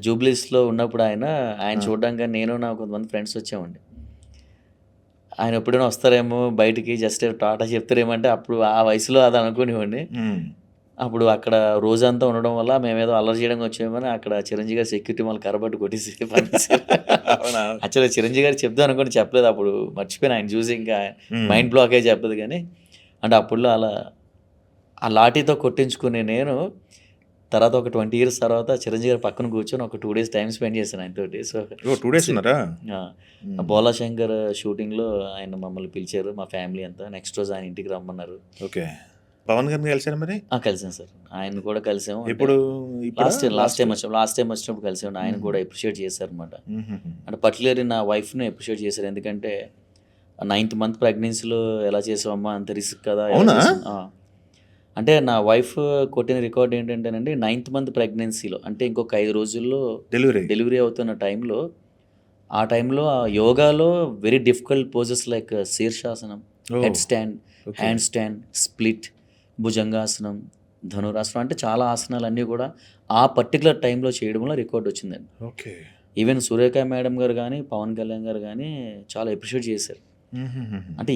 జూబ్లీస్లో ఉన్నప్పుడు ఆయన చూడడానికి నేను నా కొంతమంది ఫ్రెండ్స్ వచ్చామండి. ఆయన ఎప్పుడైనా వస్తారేమో బయటికి, జస్ట్ టాటా చెప్తారేమో అంటే అప్పుడు ఆ వయసులో అది అనుకునేవాడిని. అప్పుడు అక్కడ రోజంతా ఉండడం వల్ల మేమేదో అల్లరి చేయడానికి వచ్చామని అక్కడ చిరంజీవి గారు సెక్యూరిటీ మళ్ళీ కరబట్టి కొట్టేసి యాక్చువల్గా చిరంజీవి గారు చెప్దాం అనుకోని చెప్పలేదు. అప్పుడు మర్చిపోయిన, ఆయన చూసి ఇంకా మైండ్ బ్లాకే చెప్పదు. కానీ అంటే అప్పుడులో అలా ఆ లాఠీతో కొట్టించుకునే నేను తర్వాత ఒక 20 years తర్వాత చిరంజీవి గారు పక్కన కూర్చొని ఒక 2 days టైం స్పెండ్ చేశాను ఆయనతోటి. సో 2 days ఉన్నారా? బోలా శంకర్ షూటింగ్లో ఆయన మమ్మల్ని పిలిచారు, మా ఫ్యామిలీ అంతా. నెక్స్ట్ రోజు ఆయన ఇంటికి రమ్మన్నారు. ఓకే. పవన్ గారిని కలిసారా మరి? కలిసాను సార్, ఆయన కూడా కలిసాము. ఇప్పుడు లాస్ట్ టైం వచ్చినప్పుడు కలిసాము. ఆయన కూడా అప్రిషియేట్ చేశారు అనమాట. అంటే పర్టికులర్లీ నా వైఫ్ని అప్రిషియేట్ చేశారు. ఎందుకంటే 9th month ప్రెగ్నెన్సీలో ఎలా చేసావమ్మా, అంత రిస్క్ కదా. అంటే నా వైఫ్ కొట్టిన రికార్డ్ ఏంటంటేనండి, 9th month ప్రెగ్నెన్సీలో అంటే ఇంకొక 5 రోజుల్లో డెలివరీ అవుతున్న టైంలో, ఆ టైంలో ఆ యోగాలో వెరీ డిఫికల్ట్ పోజెస్ లైక్ శీర్షాసనం, headstand, handstand, split, భుజంగాసనం, ధనురాసనం, అంటే చాలా ఆసనాలు అన్నీ కూడా ఆ పర్టికులర్ టైంలో చేయడం వల్ల రికార్డ్ వచ్చిందండి. ఓకే. ఈవెన్ సూర్యకాయ మేడం గారు కానీ, పవన్ కళ్యాణ్ గారు కానీ చాలా అప్రిషియేట్ చేశారు. అంటే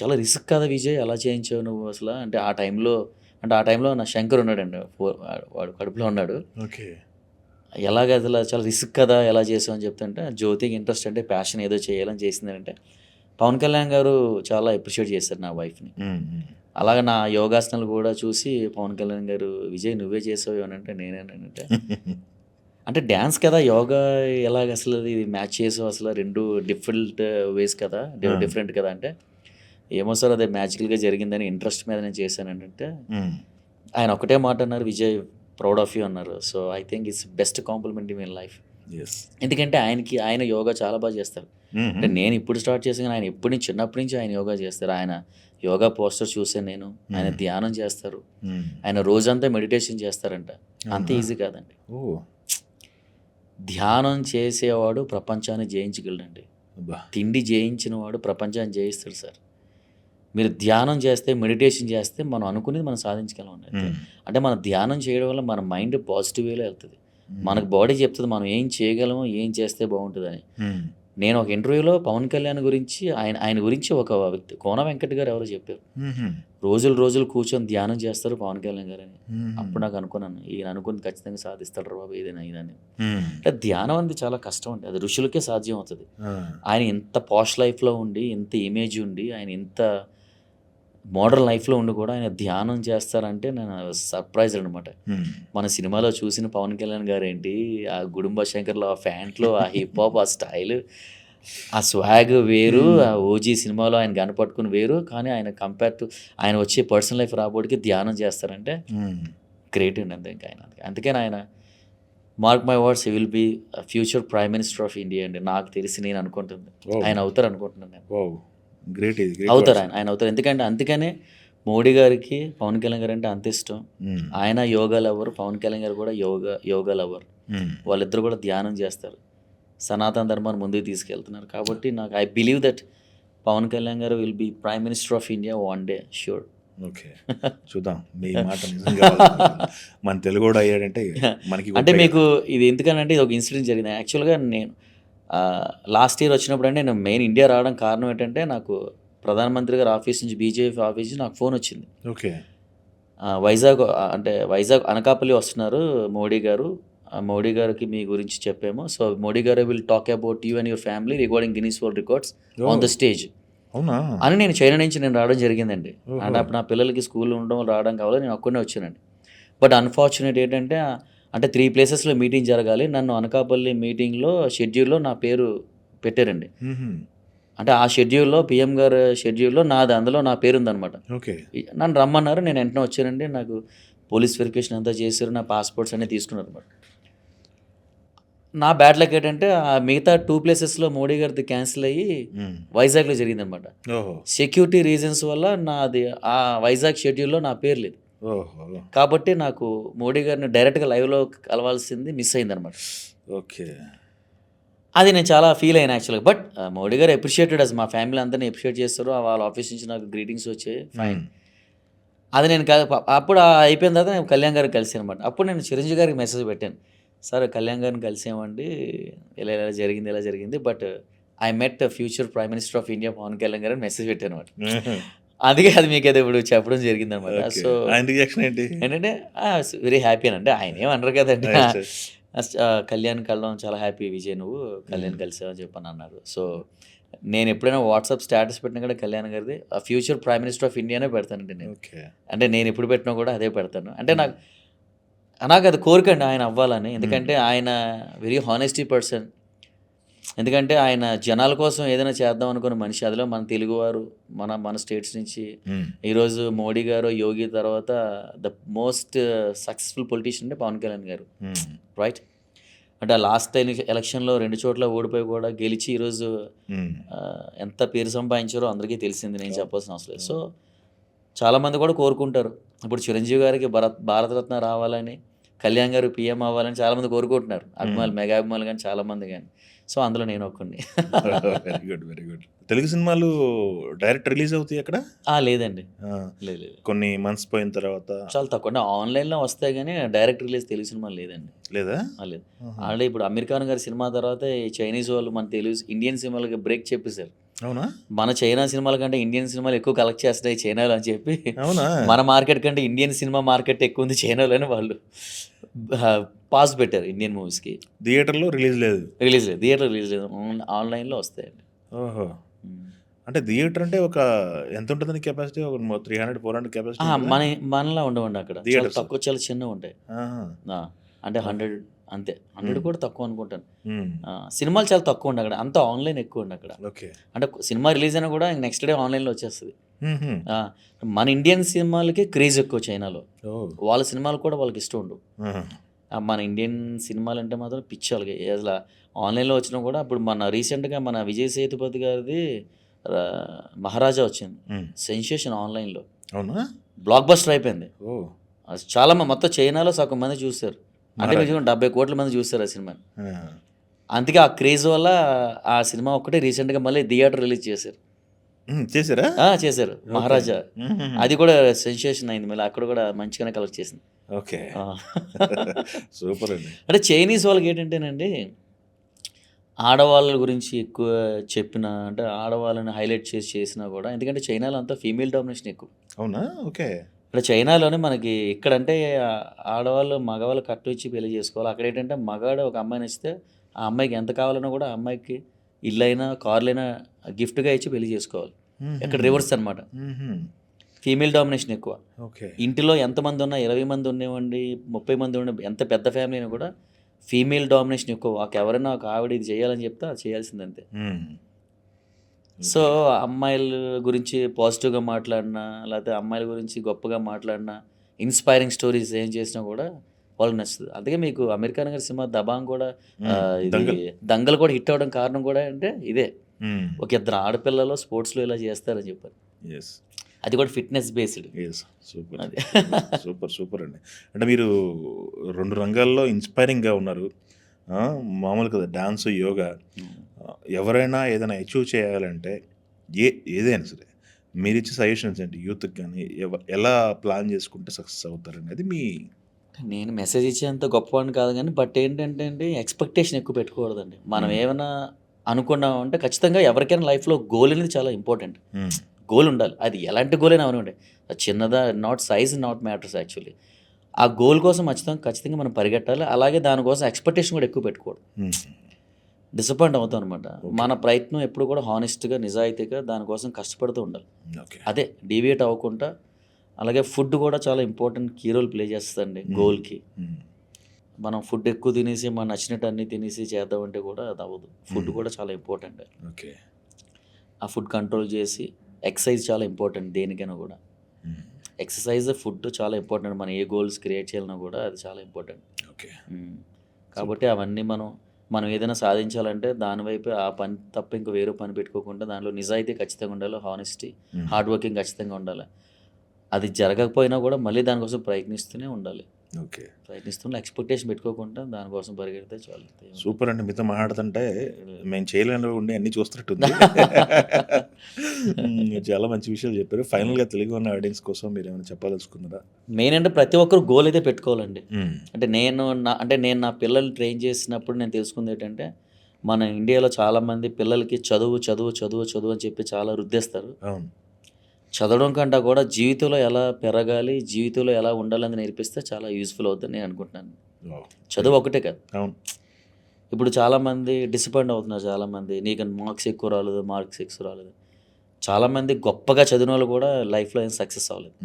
చాలా రిస్క్ కదా విజయ్, ఎలా చేయించావు నువ్వు అసలు అంటే ఆ టైంలో నా శంకర్ ఉన్నాడండి, వాడు కడుపులో ఉన్నాడు. ఓకే. ఎలాగ అసలు చాలా రిస్క్ కదా, ఎలా చేసావు అని చెప్తుంటే, జ్యోతికి ఇంట్రెస్ట్ అంటే ప్యాషన్ ఏదో చేయాలని చేసిందంటే పవన్ కళ్యాణ్ గారు చాలా అప్రిషియేట్ చేశారు నా వైఫ్ని. అలాగే నా యోగాసనాలు కూడా చూసి పవన్ కళ్యాణ్ గారు, విజయ్ నువ్వే చేసావు అని అంటే నేనేనంటే అంటే డ్యాన్స్ కదా, యోగా ఎలాగ అసలు ఇది మ్యాచ్ చేసావు, అసలు 2 డిఫరెంట్ వేస్ కదా, డిఫరెంట్ కదా అంటే, ఏమో సార్ అదే మ్యాజికల్గా జరిగిందని ఇంట్రెస్ట్ మీద నేను చేశాను అంటే ఆయన ఒకటే మాట అన్నారు, విజయ్ ప్రౌడ్ ఆఫ్ యూ అన్నారు. So I think it's best compliment in my life. ఎందుకంటే ఆయన యోగా చాలా బాగా చేస్తారు. అంటే నేను ఇప్పుడు స్టార్ట్ చేసాను, ఆయన చిన్నప్పటి నుంచి ఆయన యోగా చేస్తారు. ఆయన యోగా పోస్టర్ చూసాను నేను. ఆయన ధ్యానం చేస్తారు, ఆయన రోజంతా మెడిటేషన్ చేస్తారంట. అంత ఈజీ కాదండి. ధ్యానం చేసేవాడు ప్రపంచాన్ని జయించగలడండి. తిండి జయించిన వాడు ప్రపంచాన్ని జయిస్తాడు సార్. మీరు ధ్యానం చేస్తే, మెడిటేషన్ చేస్తే మనం అనుకునేది మనం సాధించగలం. అంటే మనం ధ్యానం చేయడం వల్ల మన మైండ్ పాజిటివ్ వేలో వెళ్తుంది. మనకు బాడీ చెప్తుంది మనం ఏం చేయగలము, ఏం చేస్తే బాగుంటుందని. నేను ఒక ఇంటర్వ్యూలో పవన్ కళ్యాణ్ గురించి, ఆయన గురించి ఒక వ్యక్తి, కోన వెంకట్ గారు ఎవరో చెప్పారు, రోజులు కూర్చొని ధ్యానం చేస్తారు పవన్ కళ్యాణ్ గారు అని. అప్పుడు నాకు అనుకున్నాను, ఈయన అనుకుని ఖచ్చితంగా సాధిస్తాడు బాబు ఏదైనా ఇదని. అంటే ధ్యానం అనేది చాలా కష్టం అండి, అది ఋషులకే సాధ్యం అవుతుంది. ఆయన ఇంత పాష్ లైఫ్లో ఉండి, ఇంత ఇమేజ్ ఉండి, ఆయన ఇంత మోడర్న్ లైఫ్లో ఉండి కూడా ఆయన ధ్యానం చేస్తారంటే నేను సర్ప్రైజ్డ్ అనమాట. మన సినిమాలో చూసిన పవన్ కళ్యాణ్ గారు ఏంటి, ఆ గుడుంబ శంకర్లో ఆ ఫ్యాంట్లో ఆ హిప్ హాప్, ఆ స్టైల్, ఆ స్వాగ్ వేరు, ఆ ఓజీ సినిమాలో ఆయన కనపట్టుకుని వేరు. కానీ ఆయన కంపేర్ టు ఆయన వచ్చే పర్సనల్ లైఫ్ రాబోడికి ధ్యానం చేస్తారంటే గ్రేట్ అండి. అంతే ఇంకా ఆయన. అందుకని ఆయన mark my words, he will be future prime minister of India అండి. నాకు తెలిసి నేను అనుకుంటుంది ఆయన అవుతారు అనుకుంటున్నాను నేను. అవుతారు ఆయన అవుతారు. ఎందుకంటే అందుకనే మోడీ గారికి పవన్ కళ్యాణ్ గారు అంటే అంత ఇష్టం. ఆయన యోగా లవర్, పవన్ కళ్యాణ్ గారు కూడా యోగా లవర్. వాళ్ళిద్దరు కూడా ధ్యానం చేస్తారు, సనాతన ధర్మాన్ని ముందుకు తీసుకెళ్తున్నారు. కాబట్టి నాకు I believe that Pawan Kalyan garu will be prime minister of India one day sure. Okay, చూద్దాం. మీ మాట నిజంగా మన తెలుగు కూడా అయ్యాడంటే మనకి. అంటే మీకు ఇది ఎందుకనంటే ఇది ఒక ఇన్సిడెంట్ జరిగింది. యాక్చువల్గా నేను లాస్ట్ ఇయర్ వచ్చినప్పుడు అంటే నేను మెయిన్ ఇండియా రావడం కారణం ఏంటంటే, నాకు ప్రధానమంత్రి గారి ఆఫీస్ నుంచి, బీజేపీ ఆఫీస్ నుంచి నాకు ఫోన్ వచ్చింది. ఓకే. వైజాగ్ అనకాపల్లి వస్తున్నారు మోడీ గారు, మోడీ గారికి మీ గురించి చెప్పాము. సో మోడీ గారు will talk about you and your family regarding Guinness world records on the stage అని నేను చైనా నుంచి రావడం జరిగిందండి. అంటే అప్పుడు నా పిల్లలకి స్కూల్ ఉండడం రావడం కావాలి, నేను ఒక్కడే వచ్చానండి. బట్ అన్ఫార్చునేట్ ఏంటంటే, అంటే 3 places మీటింగ్ జరగాలి, నన్ను అనకాపల్లి మీటింగ్లో షెడ్యూల్లో నా పేరు పెట్టారండి. అంటే ఆ షెడ్యూల్లో పిఎం గారు షెడ్యూల్లో అందులో నా పేరు ఉందన్నమాట. ఓకే. నన్ను రమ్మన్నారు. నేను వెంటనే వచ్చానండి. నాకు పోలీస్ వెరిఫికేషన్ అంతా చేశారు. నా పాస్‌పోర్ట్స్ అన్నీ తీసుకున్నారన్నమాట. నా బ్యాడ్ లక్ ఏంటంటే మిగతా 2 ప్లేసెస్‌లో మోడీ గారిది క్యాన్సిల్ అయ్యి హ్మ్. వైజాగ్‌లో జరిగిందన్నమాట. ఓహో! సెక్యూరిటీ రీజన్స్ వల్ల నాది ఆ వైజాగ్ షెడ్యూల్‌లో నా పేరు లేదు. ఓహో! కాబట్టి నాకు మోడీ గారిని డైరెక్ట్‌గా లైవ్‌లో కలవాల్సింది మిస్ అయిందన్నమాట. ఓకే. అది నేను చాలా ఫీల్ అయ్యాను యాక్చువల్‌గా. బట్ మోడీ గారు అప్రిషియేటెడ్ అస్ మా ఫ్యామిలీ అందరిని అప్రిషియేట్ చేస్తారు. వాళ్ళ ఆఫీస్ నుంచి నాకు గ్రీటింగ్స్ వచ్చాయి. ఫైన్. హ్మ్. అది నేను అప్పుడు అయిపోయిన తర్వాత నేను కళ్యాణ్ గారిని కలిసానన్నమాట. అప్పుడు నేను చిరంజీవి గారికి మెసేజ్ పెట్టాను. సార్ కళ్యాణ్ గారిని కలిసామండి. ఇలా ఇలా జరిగింది, ఇలా జరిగింది. But I met future prime minister of India Pavan Kalyan గారని మెసేజ్ పెట్టానన్నమాట. హుహు. అందుకే అది మీకైతే ఇప్పుడు చెప్పడం జరిగిందన్నమాట. ఓకే. సో ఆయన రియాక్షన్ ఏంటి? ఏంటంటే వెరీ హ్యాపీ అని. అంటే ఆయన ఏమనరు కదండి. యెస్. యెస్. కళ్యాణ్ కలవడం చాలా హ్యాపీ విజయ్ నువ్వు కళ్యాణ్ కలిసావని చెప్పని అన్నారు. సో నేను ఎప్పుడైనా వాట్సాప్ స్టేటస్ పెట్టినా కూడా కళ్యాణ్ గారిది ఫ్యూచర్ ప్రైమ్ మినిస్టర్ ఆఫ్ ఇండియానే పెడతానండి నేను. ఓకే. అంటే నేను ఎప్పుడు పెట్టినా కూడా అదే పెడతాను. అంటే నాకు అది కోరికండి ఆయన అవ్వాలని. ఎందుకంటే ఆయన వెరీ హానెస్టీ పర్సన్. ఎందుకంటే ఆయన జనాల కోసం ఏదైనా చేద్దాం అనుకున్న మనిషి. అందులో మన తెలుగువారు మన స్టేట్స్ నుంచి హ్మ్. ఈరోజు మోడీ గారు, యోగి తర్వాత ద మోస్ట్ సక్సెస్ఫుల్ పొలిటీషియన్ అంటే పవన్ కళ్యాణ్ గారు. హ్మ్. రైట్. అంటే లాస్ట్ ఎలక్షన్‌లో 2 చోట్ల ఓడిపోయి కూడా గెలిచి ఈరోజు హ్మ్. ఎంత పేరు సంపాదించారో అందరికీ తెలిసింది. నేను చెప్పాల్సిన అవసరం లేదు. సో చాలామంది కూడా కోరుకుంటారు. ఇప్పుడు చిరంజీవి గారికి భారతరత్న రావాలని, కళ్యాణ్ గారు పీఎం అవ్వాలని చాలామంది కోరుకుంటున్నారు. అభిమానులు, మెగా అభిమానులు గాని చాలామంది గాని. సో అందులో నేను ఒక్కడిని. Very good. Very good. Telugu సినిమాలు డైరెక్ట్ రిలీజ్ అవుతాయి అక్కడ? లేదండి. ఆ! లేదు. కొన్ని మంత్స్ పోయిన తర్వాత చాలా తక్కువ. అంటే ఆన్‌లైన్‌లో వస్తాయి గానీ డైరెక్ట్ రిలీజ్ తెలుగు సినిమాలు లేదండి. లేదా? లేదు. ఆహా! ఆల్రెడీ ఇప్పుడు అమీర్ ఖాన్ గారి సినిమా తర్వాత ఈ చైనీస్ వాళ్ళు మన తెలుగు ఇండియన్ సినిమాలకి బ్రేక్ చెప్పేసారు. అవునా? మన చైనా సినిమాల కంటే ఇండియన్ సినిమాలు ఎక్కువ కలెక్ట్ చేస్తున్నాయి చైనాలో అని చెప్పి అవునా? మన మార్కెట్ కంటే ఇండియన్ సినిమా మార్కెట్ ఎక్కువ ఉంది చైనాలో అని వాళ్ళు పాస్ పెట్టారు ఇండియన్ మూవీస్‌కి. థియేటర్‌లో రిలీజ్ లేదు. రిలీజ్ లేదు. థియేటర్ రిలీజ్ లేదు. ఆన్‌లైన్‌లో వస్తాయండి. ఓహో! హ్మ్. అంటే థియేటర్ అంటే ఒక ఎంత ఉంటదండి కెపాసిటీ? ఒక 300, 400 కెపాసిటీ ఉంటదా? మనలా ఉండవండి అక్కడ. చాలా థియేటర్స్. తక్కువ, చాలా చిన్నగుంటాయి. ఆహా! అంటే 100 అంతే. 100 కూడా తక్కువ అనుకుంటాను. హ్మ్. సినిమాలు చాలా తక్కువండి అక్కడ. అంతా ఆన్‌లైన్ ఎక్కువండి అక్కడ. ఓకే. అంటే సినిమా రిలీజ్ అయినా కూడా నెక్స్ట్ డే ఆన్‌లైన్‌లో వచ్చేస్తది. హుహు. ఆ! మన ఇండియన్ సినిమాలకి క్రేజ్ ఎక్కువ చైనాలో. ఓహ్! వాళ్ళ సినిమాలు కూడా వాళ్ళకి ఇష్టం ఉండవు. ఆహా! మన ఇండియన్ సినిమాలంటే మాత్రం పిచ్చి వాళ్ళకి. అసల ఆన్‌లైన్‌లో వచ్చినా కూడా ఇప్పుడు రీసెంట్‌గా మన విజయ్ సేతుపతి గారిది 'మహారాజా' వచ్చింది. హ్మ్. సెన్సేషన్ ఆన్‌లైన్‌లో. అవునా? బ్లాక్ బస్టర్ అయిపోయింది. ఓహ్! అది చాలా మొత్తం చైనాలో సగం మంది చూసారు. అంటే మీరు 'మహారాజా'. చూడండి 70 కోట్ల మంది చూసారు ఆ సినిమాని. ఆ! అందుకే ఆ క్రేజ్ వల్ల ఆ సినిమా ఒక్కటే రీసెంట్‌గా మళ్ళీ థియేటర్ రిలీజ్ చేశారు. హ్మ్. చేసారా? చేశారు. ఓకే. 'మహారాజా' హుహుహు. అది కూడా సెన్సేషన్ అయింది. మళ్ళీ అక్కడ కూడా మంచిగానే కలెక్ట్ చేసింది. ఓకే. ఆ! సూపర్ అండి. అంటే చైనీస్ వాళ్ళకి ఏంటంటేనండి ఆడవాళ్ళ గురించి ఎక్కువ చెప్పినా అంటే ఆడవాళ్ళని హైలైట్ చేసినా కూడా ఎందుకంటే చైనాలో అంతా ఫీమేల్ డామినేషన్ ఎక్కువ. అవునా? ఓకే. ఇక్కడ చైనాలోనే మనకి ఇక్కడంటే ఆడవాళ్ళు మగవాళ్ళు కట్టించి పెళ్లి చేసుకోవాలి. అక్కడేంటంటే మగాడు ఒక అమ్మాయిని ఇస్తే ఆ అమ్మాయికి ఎంత కావాలన్నా కూడా ఆ అమ్మాయికి ఇల్లైనా, కార్లైనా గిఫ్ట్‌గా ఇచ్చి పెళ్లి చేసుకోవాలి. ఇక్కడ హుహు. రివర్స్ అనమాట. హుహు. ఫీమేల్ డామినేషన్ ఎక్కువ. ఓకే. ఇంటిలో ఎంతమంది ఉన్నా 20 మంది ఉండనివ్వండి, 30 మంది ఎంత పెద్ద ఫ్యామిలీ అయినా కూడా ఫీమేల్ డామినేషన్ ఎక్కువ. ఎవరైనా ఒక ఆవిడ ఇది చేయాలని చెప్తే అది చేయాల్సిందే అంతే. హ్మ్. So, okay. అమ్మాయిల గురించి పాజిటివ్‌గా మాట్లాడినా, లేతే అమ్మాయిల గురించి గొప్పగా మాట్లాడినా, ఇన్‌స్పైరింగ్ స్టోరీస్ ఏం చేసినా కూడా వాళ్ళకి నచ్చుతది. అందుకే మీకు 'అమీర్ ఖాన్' గారి సినిమా 'దబాంగ్' కూడా హ్మ్. ఇది 'దంగల్'. 'దంగల్' కూడా హిట్ అవ్వడం కారణం కూడా అంటే ఇదే. హ్మ్. ఒక ఇద్దరు ఆడపిల్లలు స్పోర్ట్స్‌లో ఇలా చేస్తారని చెప్పారు. యెస్. అది కూడా ఫిట్‌నెస్ బేస్డ్. యెస్. సూపర్. అది. సూపర్. సూపర్ అండి. అంటే మీరు 2 రంగాల్లో ఇన్‌స్పైరింగ్‌గా ఉన్నారు. ఆ! మామూలు కాదు డాన్సు, యోగా. ఎవరైనా ఏదైనా అచీవ్ చేయాలంటే ఏదైనా సరే మీరిచ్చే సజెషన్స్ ఏంటి యూత్‌కి గాని ఎలా ప్లాన్ చేసుకుంటే సక్సెస్ అవుతారనేది మీ నేను మెసేజ్ ఇచ్చేంత గొప్పవాడిని కాదు గానీ, బట్ ఏంటంటే అండి ఎక్స్‌పెక్టేషన్ ఎక్కువ పెట్టుకోకూడదండి. మనం హ్మ్. ఏమన్నా అనుకున్నామంటే ఖచ్చితంగా ఎవరికైనా లైఫ్‌లో గోల్ అనేది చాలా ఇంపార్టెంట్. హ్మ్. గోల్ ఉండాలి. అది ఎలాంటి గోల్ అయినా అవనివ్వండి. అది చిన్నదా not size not matters actually. ఆ గోల్ కోసం ఖచ్చితంగా మనం పరిగెట్టాలి. అలాగే దానికోసం ఎక్స్‌పెక్టేషన్ కూడా ఎక్కువ పెట్టుకోకూడదు. హ్మ్. డిసప్పాయింట్ అవుతామనమాట. ఓకే. మన ప్రయత్నం ఎప్పుడు కూడా హానెస్ట్‌గా, నిజాయితీగా దానికోసం కష్టపడుతూ ఉండాలి. ఓకే. అదే డీవియేట్ అవ్వకుండా అలాగే ఫుడ్ కూడా చాలా ఇంపార్టెంట్ కీ రోల్ ప్లే చేస్తదండి హ్మ్. గోల్‌కి. హ్మ్. మనం ఫుడ్ ఎక్కువ తినేసి మనకు నచ్చినట్టు అన్నీ తినేసి చేద్దామంటే కూడా అది అవ్వదు. ఫుడ్ హ్మ్. కూడా చాలా ఇంపార్టెంట్. ఓకే. ఆ ఫుడ్ కంట్రోల్ చేసి ఎక్సర్సైజ్ చాలా ఇంపార్టెంట్ దేనికైనా కూడా. ఎక్సర్సైజ్, ఫుడ్ చాలా ఇంపార్టెంట్. మనం ఏ గోల్స్ క్రియేట్ చేయాలన్నా కూడా అది చాలా ఇంపార్టెంట్. ఓకే. కాబట్టి అవన్నీ మనం ఏదైనా సాధించాలంటే దాని వైపు ఆ పని తప్ప ఇంక వేరే పని పెట్టుకోకుండా దానిలో నిజాయితీ ఖచ్చితంగా ఉండాలి, హానెస్టీ, హార్డ్ వర్కింగ్ ఖచ్చితంగా ఉండాలి. అది జరగకపోయినా కూడా మళ్ళీ దానికోసం ప్రయత్నిస్తూనే ఉండాలి. ఓకే. ప్రయత్నిస్తున్న ఎక్స్పెక్టేషన్ పెట్టుకోకుండా దానికోసం పరిగెడితే చాలు. సూపర్ అండి. మీతో మాట్లాడుతుంటే మేము చేయలేని ఉండి అన్నీ చూస్తున్నట్టుంది. చాలా మంచి విషయాలు చెప్పారు. ఫైనల్గా తెలుగు ఉన్న ఆడియన్స్ కోసం మీరు ఏమైనా చెప్పాలనుకున్నారా? మెయిన్ అంటే ప్రతి ఒక్కరు గోల్ అయితే పెట్టుకోవాలండి. అంటే నేను నా పిల్లల్ని ట్రైన్ చేసినప్పుడు నేను తెలుసుకుంది ఏంటంటే, మన ఇండియాలో చాలామంది పిల్లలకి చదువు చదువు చదువు చదువు అని చెప్పి చాలా రుద్దేస్తారు. అవును. చదవడం కంటే కూడా జీవితంలో ఎలా పెరగాలి, జీవితంలో ఎలా ఉండాలని నేర్పిస్తే చాలా యూస్ఫుల్ అవుతుందని నేను అనుకుంటున్నాను. చదువు ఒకటే కాదు. అవును. ఇప్పుడు చాలామంది డిసప్పాయింట్ అవుతున్నారు. చాలామంది నీకు మార్క్స్ ఎక్కువ రాలేదు. చాలామంది గొప్పగా చదివిన వాళ్ళు కూడా లైఫ్లో ఏం సక్సెస్ అవ్వలేదు.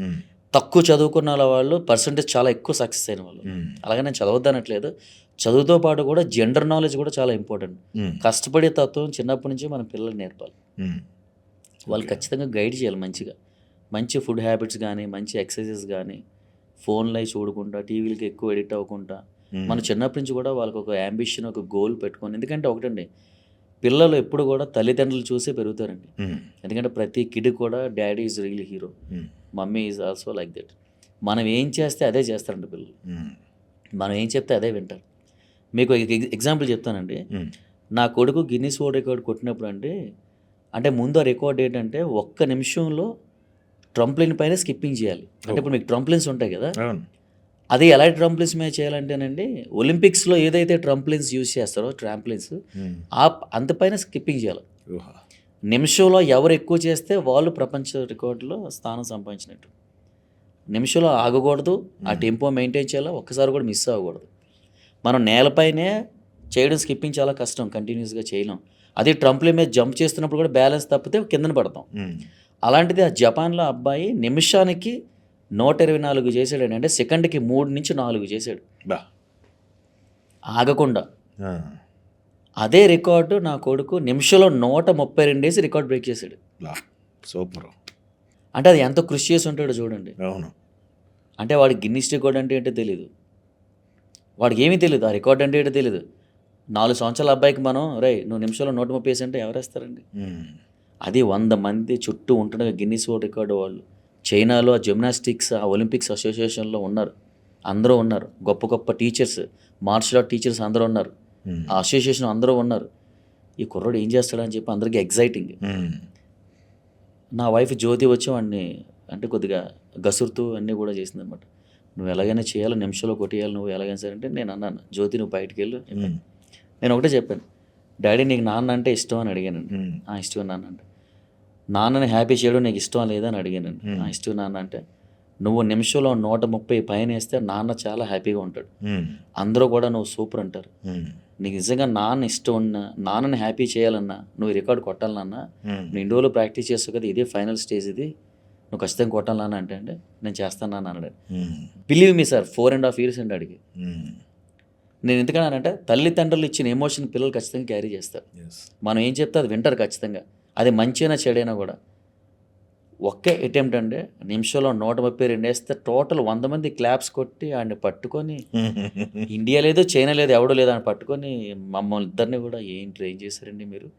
తక్కువ చదువుకున్న వాళ్ళు పర్సంటేజ్ చాలా ఎక్కువ సక్సెస్ అయిన వాళ్ళు. అలాగే నేను చదవద్దనట్లేదు. చదువుతో పాటు కూడా జెండర్ నాలెడ్జ్ కూడా చాలా ఇంపార్టెంట్. కష్టపడే తత్వం చిన్నప్పటి నుంచి మన పిల్లలకి నేర్పాలి. వాళ్ళు ఖచ్చితంగా గైడ్ చేయాలి మంచిగా. మంచి ఫుడ్ హ్యాబిట్స్ కానీ, మంచి ఎక్సర్సైజెస్ కానీ, ఫోన్లు అవి చూడకుండా, టీవీలకి ఎక్కువ ఎడిక్ట్ అవ్వకుండా, మనం చిన్నప్పటి నుంచి కూడా వాళ్ళకి ఒక యాంబిషన్, ఒక గోల్ పెట్టుకొని. ఎందుకంటే ఒకటండి, పిల్లలు ఎప్పుడు కూడా తల్లిదండ్రులు చూసే పెరుగుతారండి. ఎందుకంటే ప్రతి కిడ్ కూడా daddy is real hero, mummy is also like that. మనం ఏం చేస్తే అదే చేస్తారండి పిల్లలు. మనం ఏం చెప్తే అదే వింటారు. మీకు ఎగ్జాంపుల్ చెప్తానండి. నా కొడుకు గిన్నిస్ వరల్డ్ రికార్డ్ కొట్టినప్పుడు అంటే ముందు ఆ రికార్డ్ ఏంటంటే 1 నిమిషంలో ట్రంప్లిన్ పైన స్కిప్పింగ్ చేయాలి. అంటే ఇప్పుడు మీకు ట్రంప్లిన్స్ ఉంటాయి కదా, అది ఎలాంటి ట్రంప్లిన్స్ మీద చేయాలంటేనండి, ఒలింపిక్స్లో ఏదైతే ట్రంప్లిన్స్ యూజ్ చేస్తారో ట్రాంప్లిన్స్, అంత పైన స్కిప్పింగ్ చేయాలి. నిమిషంలో ఎవరు ఎక్కువ చేస్తే వాళ్ళు ప్రపంచ రికార్డులో స్థానం సంపాదించినట్టు. నిమిషంలో ఆగకూడదు, ఆ టెంపో మెయింటైన్ చేయాలి, ఒక్కసారి కూడా మిస్ అవ్వకూడదు. మనం నేలపైనే చేయడం స్కిప్పింగ్ చాలా కష్టం, కంటిన్యూస్గా చేయలేం. అదే ట్రంప్లిన్ మీద జంప్ చేస్తున్నప్పుడు కూడా బ్యాలెన్స్ తప్పితే కిందన పడతాం. అలాంటిది ఆ జపాన్లో అబ్బాయి నిమిషానికి 124 చేశాడు. అంటే సెకండ్కి 3 నుంచి 4 చేశాడు ఆగకుండా. అదే రికార్డు నా కొడుకు నిమిషంలో 132 వేసి రికార్డ్ బ్రేక్ చేశాడు. సూపర్. అంటే అది ఎంత కృషి చేసి ఉంటాడో చూడండి. అవును. అంటే వాడికి గిన్నిస్ రికార్డ్ అంటే ఏంటో తెలియదు, వాడికి ఏమీ తెలియదు, ఆ రికార్డ్ అంటే ఏంటో తెలియదు. 4 సంవత్సరాల అబ్బాయికి మనం నువ్వు నిమిషంలో 130 వేసి అంటే ఎవరేస్తారండి? అది 100 మంది చుట్టూ ఉంటుండగా గిన్నిస్ వరల్డ్ రికార్డు వాళ్ళు. చైనాలో ఆ జిమ్నాస్టిక్స్, ఆ ఒలింపిక్స్ అసోసియేషన్లో ఉన్నారు, అందరూ ఉన్నారు. గొప్ప గొప్ప టీచర్స్, మార్షల్ ఆర్ట్ టీచర్స్ అందరూ ఉన్నారు, ఆ అసోసియేషన్ అందరూ ఉన్నారు. ఈ కుర్రోడు ఏం చేస్తాడని చెప్పి అందరికీ ఎగ్జైటింగ్. నా వైఫ్ జ్యోతి వచ్చి వాడిని అంటే కొద్దిగా గసురుతూ అన్నీ కూడా చేసింది అనమాట. నువ్వు ఎలాగైనా చేయాలి, నిమిషంలో కొట్టేయాలి, నువ్వు ఎలాగైనా సరే అంటే నేను అన్నాను, జ్యోతి నువ్వు బయటికి వెళ్ళు. నేను ఒకటే చెప్పాను, డాడీ నీకు నాన్న అంటే ఇష్టం అని అడిగానండి. ఇష్టం నాన్న అంటే, నాన్నని హ్యాపీ చేయడం నీకు ఇష్టం లేదని అడిగానండి. ఇష్టం నాన్న అంటే, నువ్వు నిమిషంలో 130 పైన వేస్తే నాన్న చాలా హ్యాపీగా ఉంటాడు, అందరూ కూడా నువ్వు సూపర్ అంటారు. నీకు నిజంగా నాన్న ఇష్టం ఉన్నా, నాన్నని హ్యాపీ చేయాలన్నా నువ్వు రికార్డు కొట్టాలన్నా, నువ్వు ఇన్ని రోజులు ప్రాక్టీస్ చేస్తావు కదా, ఇదే ఫైనల్ స్టేజ్, ఇది నువ్వు ఖచ్చితంగా కొట్టాలన్నా అంటే నేను చేస్తాను నాన్న అన్నాడు. బిలీవ్ మీ సార్, 4.5 years అండి అడిగి. నేను ఎందుకన్నానంటే తల్లిదండ్రులు ఇచ్చిన ఎమోషన్ పిల్లలు ఖచ్చితంగా క్యారీ చేస్తారు. మనం ఏం చెప్తే అది వింటారు ఖచ్చితంగా, అది మంచైనా చెడైనా కూడా. ఒకే అటెంప్ట్ అండి, నిమిషంలో 132 వేస్తే టోటల్ 100 మంది క్లాప్స్ కొట్టి ఆయన పట్టుకొని, ఇండియా లేదు చైనా లేదు ఎవడో లేదు, ఆయన పట్టుకొని మమ్మల్ని ఇద్దరిని కూడా ఏం ట్రైన్ చేశారండి మీరు,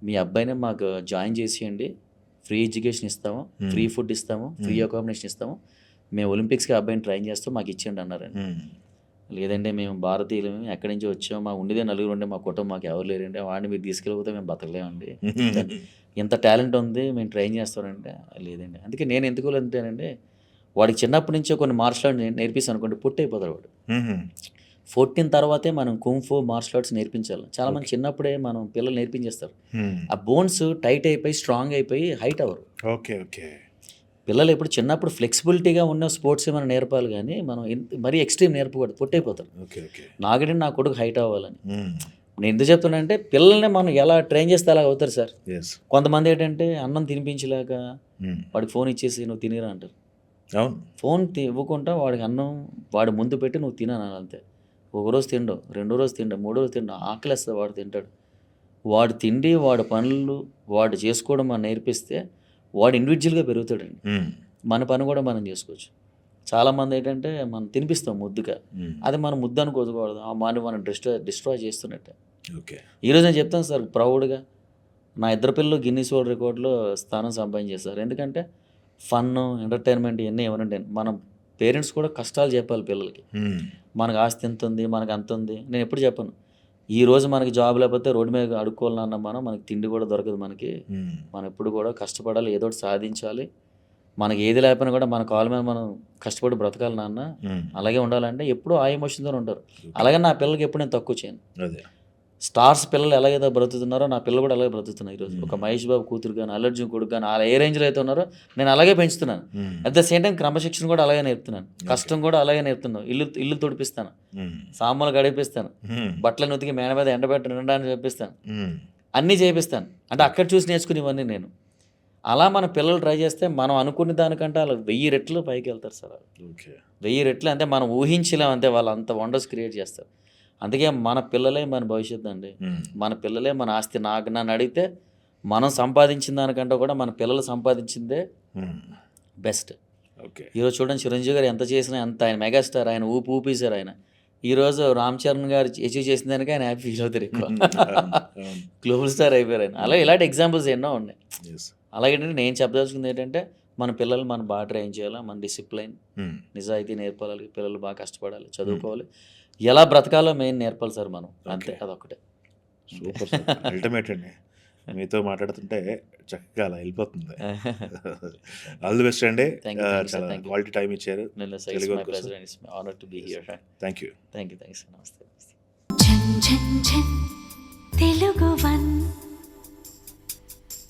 మీ అబ్బాయిని మాకు జాయిన్ చేసేయండి, ఫ్రీ ఎడ్యుకేషన్ ఇస్తాము, ఫ్రీ ఫుడ్ ఇస్తాము, ఫ్రీ అకామిడేషన్ ఇస్తాము, మేము ఒలింపిక్స్కి అబ్బాయిని ట్రైన్ చేస్తాం, మాకు ఇచ్చేయండి అన్నారండి. లేదంటే మేము భారతీయులమే, ఎక్కడి నుంచి వచ్చాము, మా ఉండేదే 4 ఉండే, మా కుటుంబం మాకు ఎవరు లేరంటే, వాడిని మీరు తీసుకెళ్ళిపోతే మేము బతకలేమండి, ఇంత టాలెంట్ ఉంది మేము ట్రైన్ చేస్తామంటే లేదండి. అందుకే నేను ఎందుకు అంటేనండి, వాడికి చిన్నప్పటి నుంచే కొన్ని మార్షల్ ఆర్ట్స్ నేర్పిస్తాను అనుకోండి, పుట్టి అయిపోతాడు వాడు. 14 తర్వాతే మనం కుంఫు మార్షల్ ఆర్ట్స్ నేర్పించాలి. చాలామంది చిన్నప్పుడే మనం పిల్లలు నేర్పించేస్తారు, ఆ బోన్స్ టైట్ అయిపోయి స్ట్రాంగ్ అయిపోయి హైట్ అవ్వరు. పిల్లలు ఎప్పుడు చిన్నప్పుడు ఫ్లెక్సిబిలిటీగా ఉన్న స్పోర్ట్స్ మనం నేర్పాలి, కానీ మనం మరీ ఎక్స్ట్రీమ్ నేర్పకూడదు, పొట్టయిపోతారు. నాకంటే నా కొడుకు హైట్ అవ్వాలని. నేను ఎందుకు చెప్తున్నా అంటే, పిల్లల్ని మనం ఎలా ట్రైన్ చేస్తే అలా అవుతారు సార్. కొంతమంది ఏంటంటే అన్నం తినిపించలేక వాడికి ఫోన్ ఇచ్చేసి నువ్వు తినిరా అంటారు. ఫోన్ ఇవ్వకుండా వాడికి అన్నం వాడి ముందు పెట్టి నువ్వు తినాలి అంతే. 1 రోజు తిండవు, 2వ రోజు తిండవు, 3వ రోజు తిండవు, ఆకలిస్తుంది వాడు తింటాడు. వాడు తిండి, వాడి పనులు, వాడు చేసుకోవడం మనం నేర్పిస్తే వాడు ఇండివిజువల్గా పెరుగుతాడండి. మన పని కూడా మనం చేసుకోవచ్చు. చాలామంది ఏంటంటే మనం తినిపిస్తాం ముద్దుగా, అది మనం ముద్దు అనుకోకూడదు, ఆ మనం డిస్ట్రాయ్ చేస్తున్నట్టే. ఓకే. ఈరోజు నేను చెప్తాను సార్ ప్రౌడ్గా, నా ఇద్దరు పిల్లలు గిన్నీస్ వరల్డ్ రికార్డులో స్థానం సంపాదించేస్తారు. ఎందుకంటే ఫన్, ఎంటర్టైన్మెంట్ ఇవన్నీ ఏమనంటే మనం పేరెంట్స్ కూడా కష్టాలు చెప్పాలి పిల్లలకి. మనకు ఆస్తి ఎంత ఉంది, మనకు అంత ఉంది. నేను ఎప్పుడు చెప్పను, ఈ రోజు మనకి జాబ్ లేకపోతే రోడ్డు మీద అడుక్కోవాలన్నా మనకి తిండి కూడా దొరకదు. మనం ఎప్పుడు కూడా కష్టపడాలి, ఏదో ఒకటి సాధించాలి. మనకి ఏది లేకపోయినా కూడా మన కాళ్ళ మీద మనం కష్టపడి బ్రతకాలి నాన్న, అలాగే ఉండాలంటే ఎప్పుడూ ఆ ఎమోషన్తో ఉంటారు. అలాగే నా పిల్లలకి ఎప్పుడు నేను తక్కువ చేయను. అదే స్టార్స్ పిల్లలు ఎలాగైతే బ్రతుకుతున్నారో నా పిల్లలు కూడా అలాగే బ్రతుకుతున్నాయి. ఈరోజు ఒక మహేష్ బాబు కూతురు కానీ, అల్లు అర్జున్ కొడుకు కానీ, అలా ఏ రేంజ్లో అయితే ఉన్నారో నేను అలాగే పెంచుతున్నాను. అట్ ద సేమ్ టైం క్రమశిక్షణ కూడా అలాగే నేర్పుతున్నాను, కష్టం కూడా అలాగే నేర్పుతున్నాను. ఇల్లు తుడిపిస్తాను, సామాన్లు గడిపిస్తాను, బట్టలను ఉతికి మేడ మీద ఎండబెట్టడానికి చెప్పిస్తాను, అన్నీ చేపిస్తాను. అంటే అక్కడ చూసి నేర్చుకునేవన్నీ నేను. అలా మన పిల్లలు ట్రై చేస్తే మనం అనుకునే దానికంటే వాళ్ళు 1000 రెట్లు పైకి వెళ్తారు సార్. 1000 రెట్లు అంటే మనం ఊహించలేం, అంతే వాళ్ళు అంత వండర్స్ క్రియేట్ చేస్తారు. అందుకే మన పిల్లలే మన భవిష్యత్తు అండి. మన పిల్లలే మన ఆస్తి. నన్ను అడిగితే మనం సంపాదించిన దానికంటే కూడా మన పిల్లలు సంపాదించిందే బెస్ట్. ఈరోజు చూడండి, చిరంజీవి గారు ఎంత చేసినా, ఎంత ఆయన మెగాస్టార్, ఆయన ఊపేశారు. ఆయన ఈరోజు రామ్ చరణ్ గారు అచీవ్ చేసిన దానికి ఆయన హ్యాపీ ఫీల్ అవుతారు ఎక్కువ. గ్లోబల్ స్టార్ అయిపోయారు ఆయన. అలా ఇలాంటి ఎగ్జాంపుల్స్ ఎన్నో ఉన్నాయి. అలాగే నేను చెప్పదలుచుకుంది ఏంటంటే మన పిల్లలు మనం బాగా ట్రైన్ చేయాలి, మన డిసిప్లైన్, నిజాయితీ నేర్పాలి, పిల్లలు బాగా కష్టపడాలి, చదువుకోవాలి, ఎలా బ్రతకాలో మెయిన్ నేర్పాలి సార్ మనం. అంతే, అదొకటే. సూపర్ సార్, అల్టిమేట్ అండి. మీతో మాట్లాడుతుంటే చక్కగా అలా వెళ్ళిపోతుంది. ఆల్ ది బెస్ట్ అండి. చాలా క్వాలిటీ టైం ఇచ్చారు. Thank you. నమస్తే. తెలుగు వన్